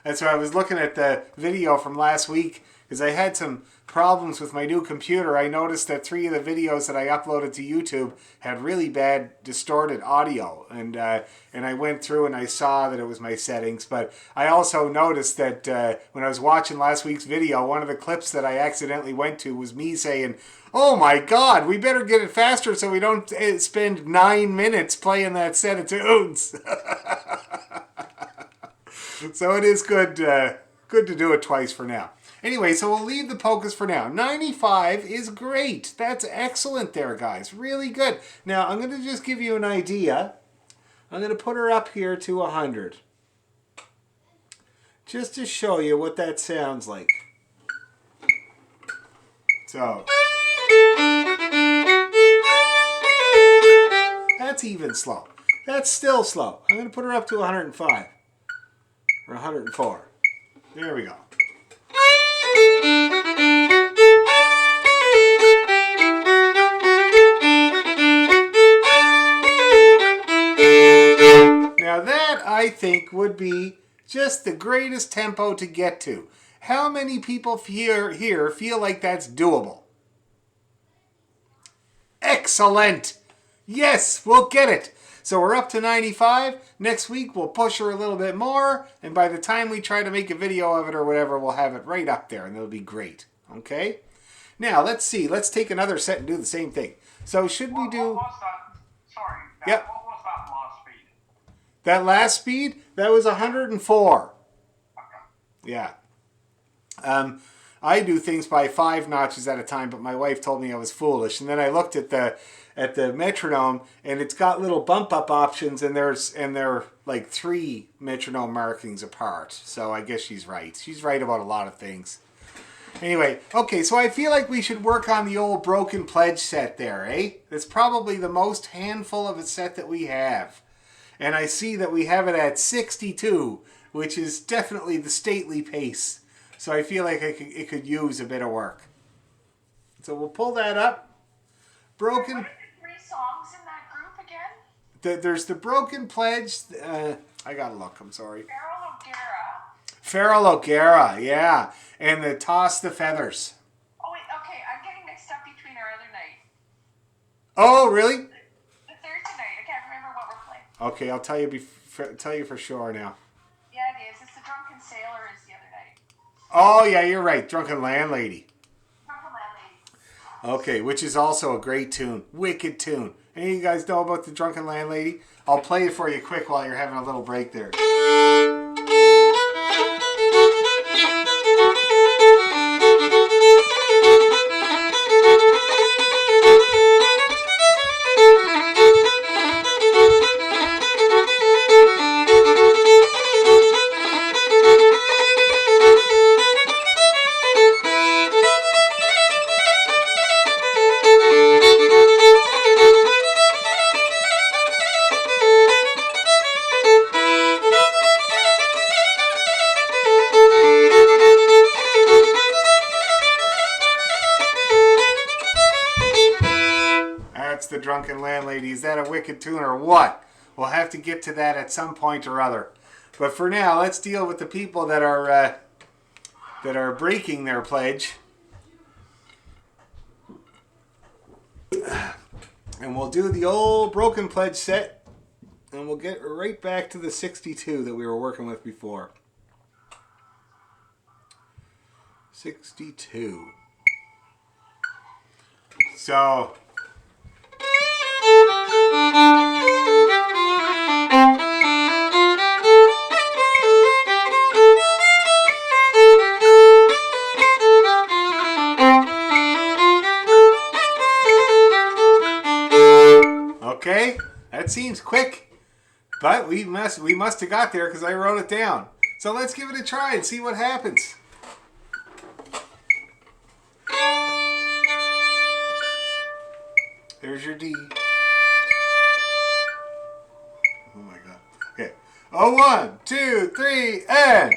That's why I was looking at the video from last week, because I had some problems with my new computer. I noticed that 3 of the videos that I uploaded to YouTube had really bad distorted audio, and I went through and I saw that it was my settings. But I also noticed that when I was watching last week's video, one of the clips that I accidentally went to was me saying, "Oh my God, we better get it faster so we don't spend 9 minutes playing that set of tunes." So it is good to do it twice for now. Anyway, so we'll leave the polkas for now. 95 is great. That's excellent there, guys. Really good. Now, I'm going to just give you an idea. I'm going to put her up here to 100. Just to show you what that sounds like. So. That's even slow. That's still slow. I'm going to put her up to 105. Or 104. There we go. Now that, I think, would be just the greatest tempo to get to. How many people here feel like that's doable? Excellent! Yes, we'll get it. So we're up to 95. Next week we'll push her a little bit more, and by the time we try to make a video of it or whatever, we'll have it right up there, and it'll be great. Okay? Now, let's see. Let's take another set and do the same thing. So should we do... What was that? Sorry. Yep. What was that last speed? That last speed? That was 104. Okay. Yeah. I do things by 5 notches at a time, but my wife told me I was foolish. And then I looked at the metronome, and it's got little bump up options, and they're like 3 metronome markings apart. So I guess she's right. She's right about a lot of things. Anyway, okay, so I feel like we should work on the old Broken Pledge set there, eh? It's probably the most handful of a set that we have. And I see that we have it at 62, which is definitely the stately pace. So I feel like it could use a bit of work. So we'll pull that up. Broken... What are the 3 songs in that group again? There's the Broken Pledge. I gotta look, I'm sorry. Farrell O'Gara. Farrell O'Gara, yeah. And the Toss the Feathers. Oh, wait, okay. I'm getting mixed up between our other night. Oh, really? The Thursday night. I can't remember what we're playing. Okay, I'll tell you for sure now. Yeah, it is. It's the Drunken Sailor is the other night. Oh, yeah, you're right. Drunken Landlady. Drunken Landlady. Okay, which is also a great tune. Wicked tune. Any of you guys know about the Drunken Landlady? I'll play it for you quick while you're having a little break there. the Drunken Landlady. Is that a wicked tune or what? We'll have to get to that at some point or other. But for now, let's deal with the people that are breaking their pledge. And we'll do the old broken pledge set, and we'll get right back to the 62 that we were working with before. 62. So... Okay, that seems quick, but we must have got there because I wrote it down. So let's give it a try and see what happens. There's your D. Oh my God. Okay. Oh, 1, 2, 3, and.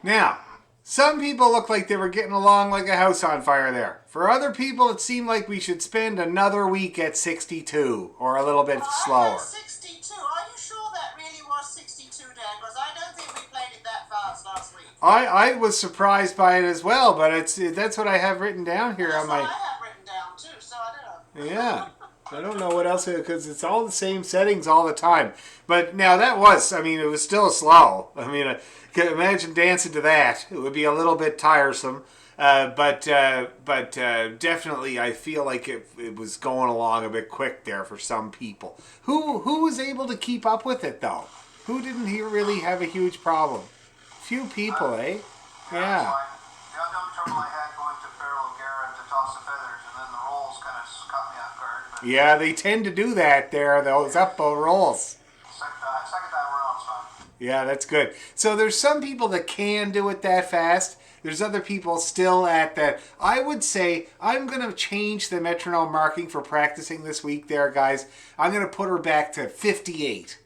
Now, some people look like they were getting along like a house on fire there. For other people, it seemed like we should spend another week at 62 or a little bit I slower. heard 62. Are you sure that really was 62, Dan? Because I don't think we played it that fast last week. I was surprised by it as well, but that's what I have written down here on That's what I my... have written down too, so I don't know. Yeah. I don't know what else, because it's all the same settings all the time. But now that was, I mean, it was still slow. I mean, can imagine dancing to that. It would be a little bit tiresome. But definitely I feel like it was going along a bit quick there for some people. Who was able to keep up with it, though? Who didn't really have a huge problem? Few people, eh? Yeah. The only trouble I had going to Farrell and Garrett to toss the feathers, and then the rolls kind of caught me off guard. But Yeah, they tend to do that there, those up-bow rolls. second time around, son. Yeah, that's good. So there's some people that can do it that fast. There's other people still at that. I would say I'm going to change the metronome marking for practicing this week there, guys. I'm going to put her back to 58.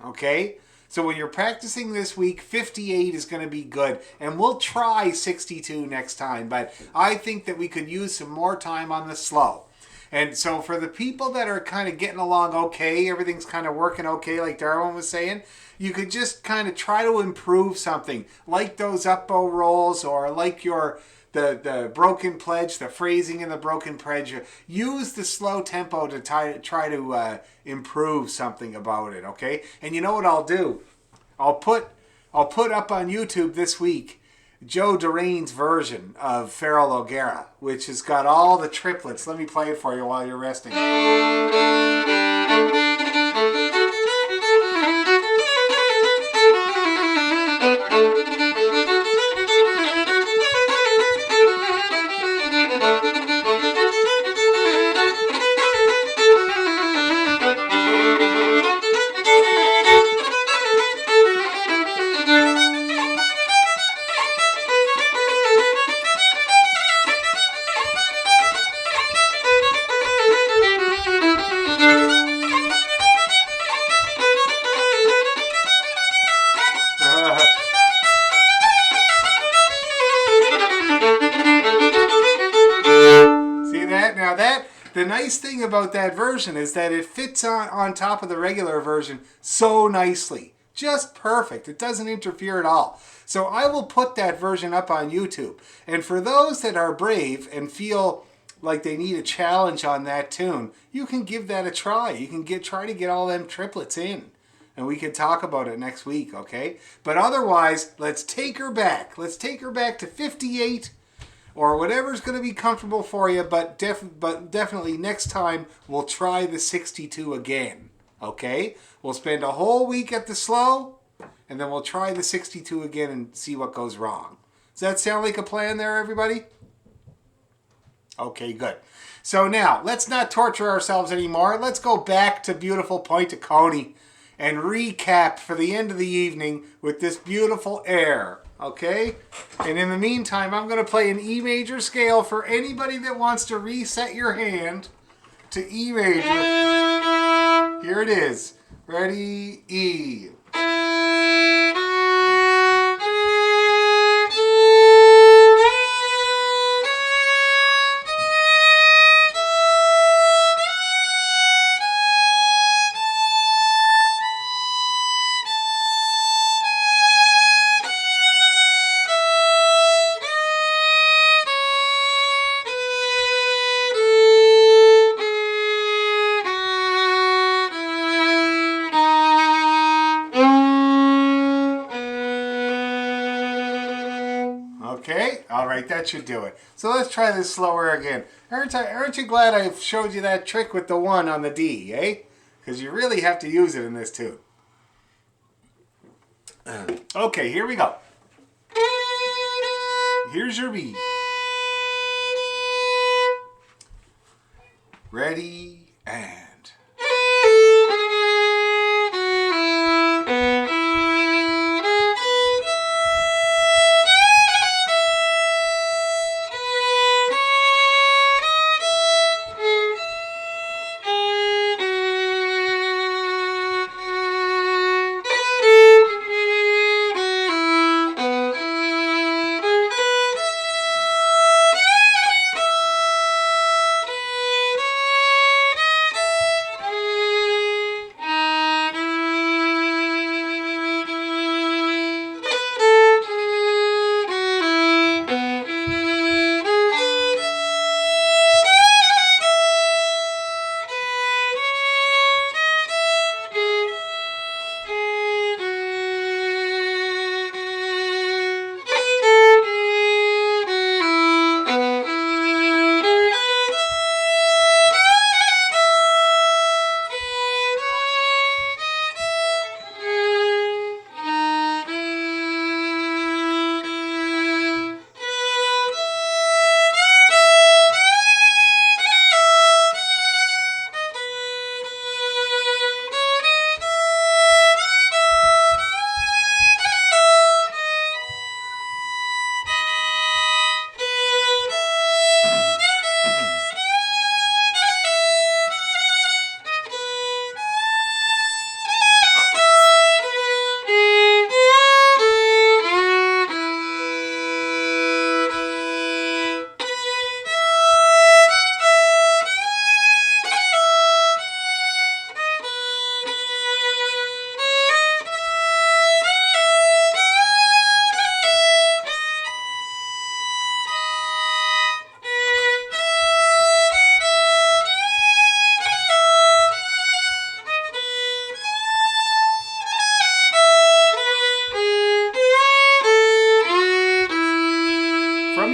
Okay? So when you're practicing this week, 58 is going to be good. And we'll try 62 next time. But I think that we could use some more time on the slow. And so for the people that are kind of getting along okay, everything's kind of working okay, like Darwin was saying, you could just kind of try to improve something, like those up-bow rolls, or like the broken pledge, the phrasing in the broken pledge. Use the slow tempo to try to improve something about it, okay? And you know what I'll do? I'll put up on YouTube this week Joe Durain's version of Farrell O'Gara, which has got all the triplets. Let me play it for you while you're resting. See that? Now the nice thing about that version is that it fits on top of the regular version so nicely. Just perfect. It doesn't interfere at all. So I will put that version up on YouTube. And for those that are brave and feel like they need a challenge on that tune, you can give that a try. You can try to get all them triplets in. And we can talk about it next week, okay? But otherwise, let's take her back. Let's take her back to 58 or whatever's going to be comfortable for you. But definitely next time, we'll try the 62 again, okay? We'll spend a whole week at the slow, and then we'll try the 62 again and see what goes wrong. Does that sound like a plan there, everybody? Okay, good. So now, let's not torture ourselves anymore. Let's go back to beautiful Point of Coney and recap for the end of the evening with this beautiful air, okay? And in the meantime, I'm going to play an E major scale for anybody that wants to reset your hand to E major. Here it is. Ready? E. Okay, all right, that should do it. So let's try this slower again. Aren't you glad I showed you that trick with the 1 on the D, eh? Because you really have to use it in this tune. Okay, here we go. Here's your B. Ready, and...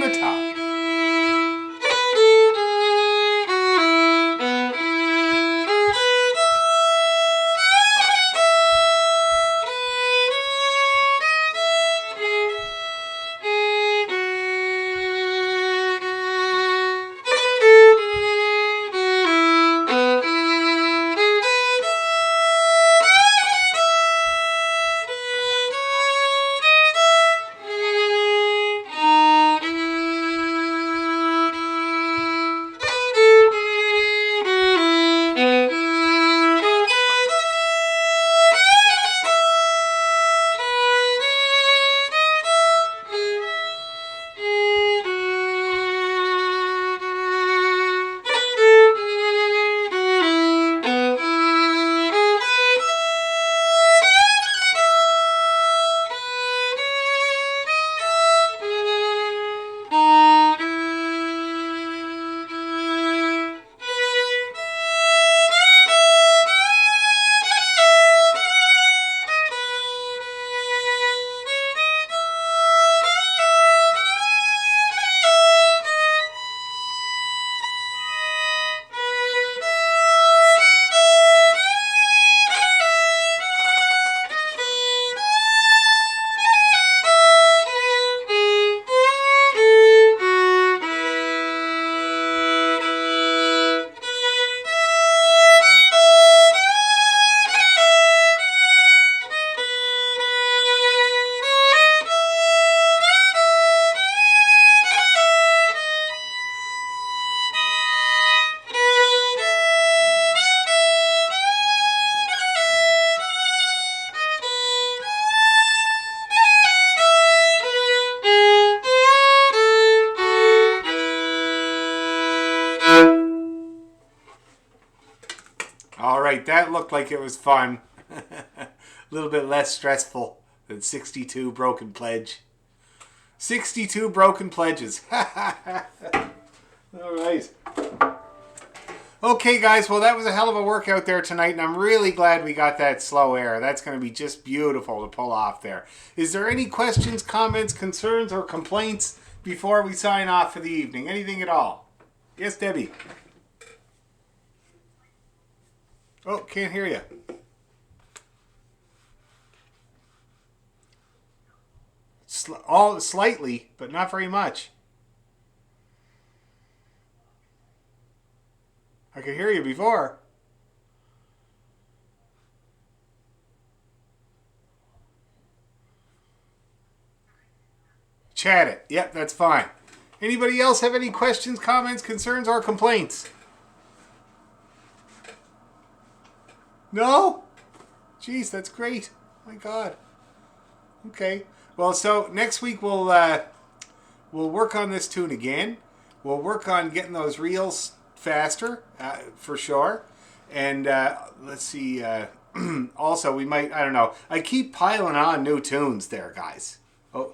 the top. All right, that looked like it was fun. A little bit less stressful than 62 broken pledge. 62 broken pledges. All right. Okay, guys, well, that was a hell of a workout there tonight, and I'm really glad we got that slow air. That's going to be just beautiful to pull off there. Is there any questions, comments, concerns, or complaints before we sign off for the evening? Anything at all? Yes, Debbie? Oh, can't hear you. Slightly, but not very much. I could hear you before. Chat it. Yep, that's fine. Anybody else have any questions, comments, concerns, or complaints? No? Jeez, that's great. My God. Okay. Well, so next week we'll work on this tune again. We'll work on getting those reels faster, for sure. And let's see. Also, we might, I don't know. I keep piling on new tunes there, guys. Oh,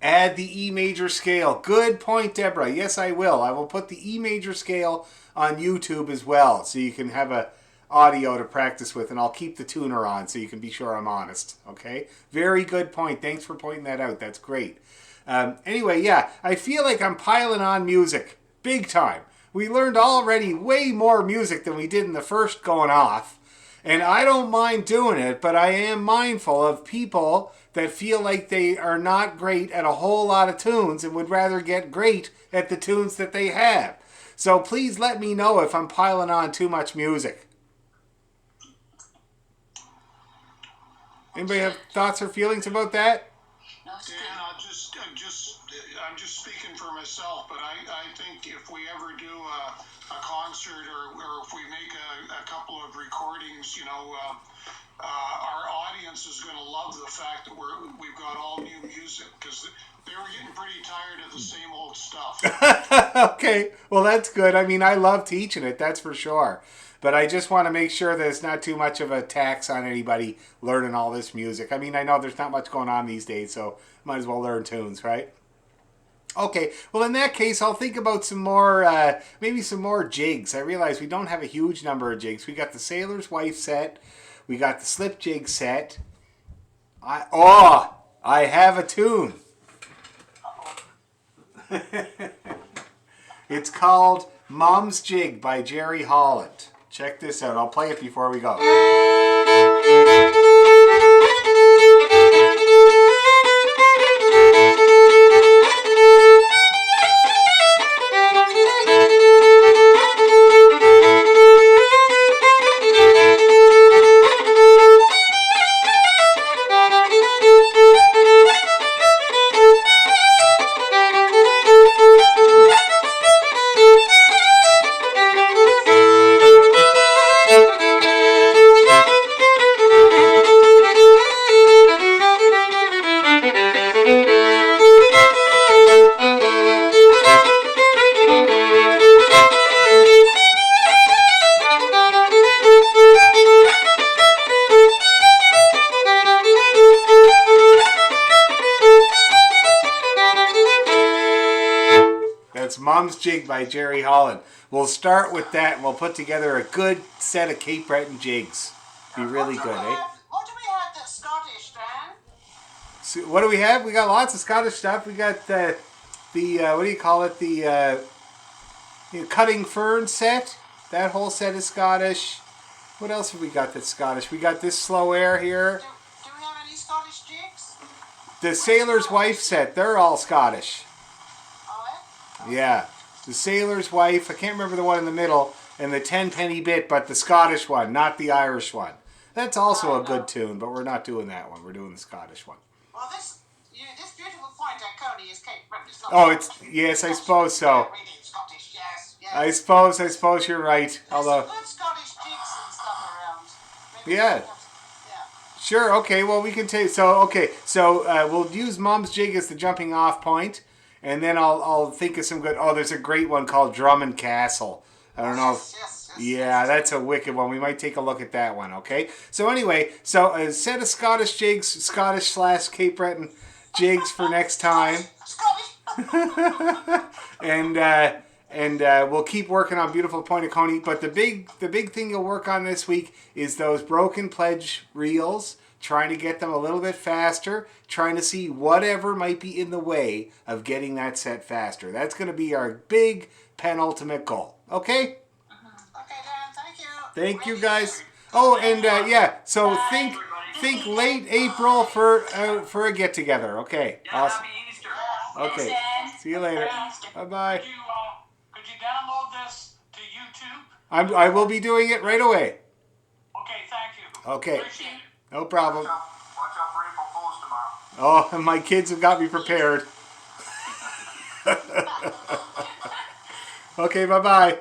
add the E major scale. Good point, Deborah. Yes, I will. I will put the E major scale on YouTube as well, so you can have a audio to practice with, and I'll keep the tuner on so you can be sure I'm honest. Okay? Very good point. Thanks for pointing that out. That's great. Anyway, yeah, I feel like I'm piling on music. Big time. We learned already way more music than we did in the first going off. And I don't mind doing it, but I am mindful of people that feel like they are not great at a whole lot of tunes and would rather get great at the tunes that they have. So please let me know if I'm piling on too much music. Anybody have thoughts or feelings about that? Dan, I'm just speaking for myself, but I think if we ever do a concert or if we make a couple of recordings, you know, our audience is going to love the fact that we've got all new music, because they were getting pretty tired of the same old stuff. Okay, well, that's good. I mean, I love teaching it, that's for sure. But I just want to make sure that it's not too much of a tax on anybody learning all this music. I mean, I know there's not much going on these days, so might as well learn tunes, right? Okay, well, in that case, I'll think about some more, maybe some more jigs. I realize we don't have a huge number of jigs. We got the Sailor's Wife set. We got the Slip Jig set. I have a tune. It's called Mom's Jig by Jerry Holland. Check this out. I'll play it before we go. That's Mom's Jig by Jerry Holland. We'll start with that and we'll put together a good set of Cape Breton jigs. Be really good, eh? What do we have that's Scottish, Dan? So what do we have? We got lots of Scottish stuff. We got the what do you call it? The cutting fern set. That whole set is Scottish. What else have we got that's Scottish? We got this slow air here. Do we have any Scottish jigs? The Sailor's Wife set. They're all Scottish. Oh, Yeah. The Sailor's Wife. I can't remember the one in the middle. And the 10-penny bit, but the Scottish one, not the Irish one. That's also a good tune, but we're not doing that one. We're doing the Scottish one. Well, this beautiful point at Coney is Cape Breton. It's not Oh, it's yes, I suppose so. Really Scottish, yes, yes. I suppose you're right. There's Although, some good Scottish jigs and stuff around. Maybe Yeah. we can- sure, okay. Well, we can take. So we'll use Mom's Jig as the jumping off point, and then I'll think of some good. Oh, there's a great one called Drummond Castle. I don't know. Yes. Yeah, that's a wicked one. We might take a look at that one, okay? So anyway, a set of Scottish jigs, Scottish/Cape Breton jigs for next time. Scottish. And we'll keep working on Beautiful Point of Coney. But the big thing you'll work on this week is those broken pledge reels, trying to get them a little bit faster, trying to see whatever might be in the way of getting that set faster. That's going to be our big penultimate goal. Okay? Okay, Dan, thank you. Thank you, guys. Oh, and so think late April for a get together. Okay, awesome. Happy Easter. Okay, see you later. Bye bye. Could you download this to YouTube? I will be doing it right away. Okay, thank you. Okay, Appreciate it. no problem. Watch out for April Fools tomorrow. Oh, my kids have got me prepared. Okay, bye bye.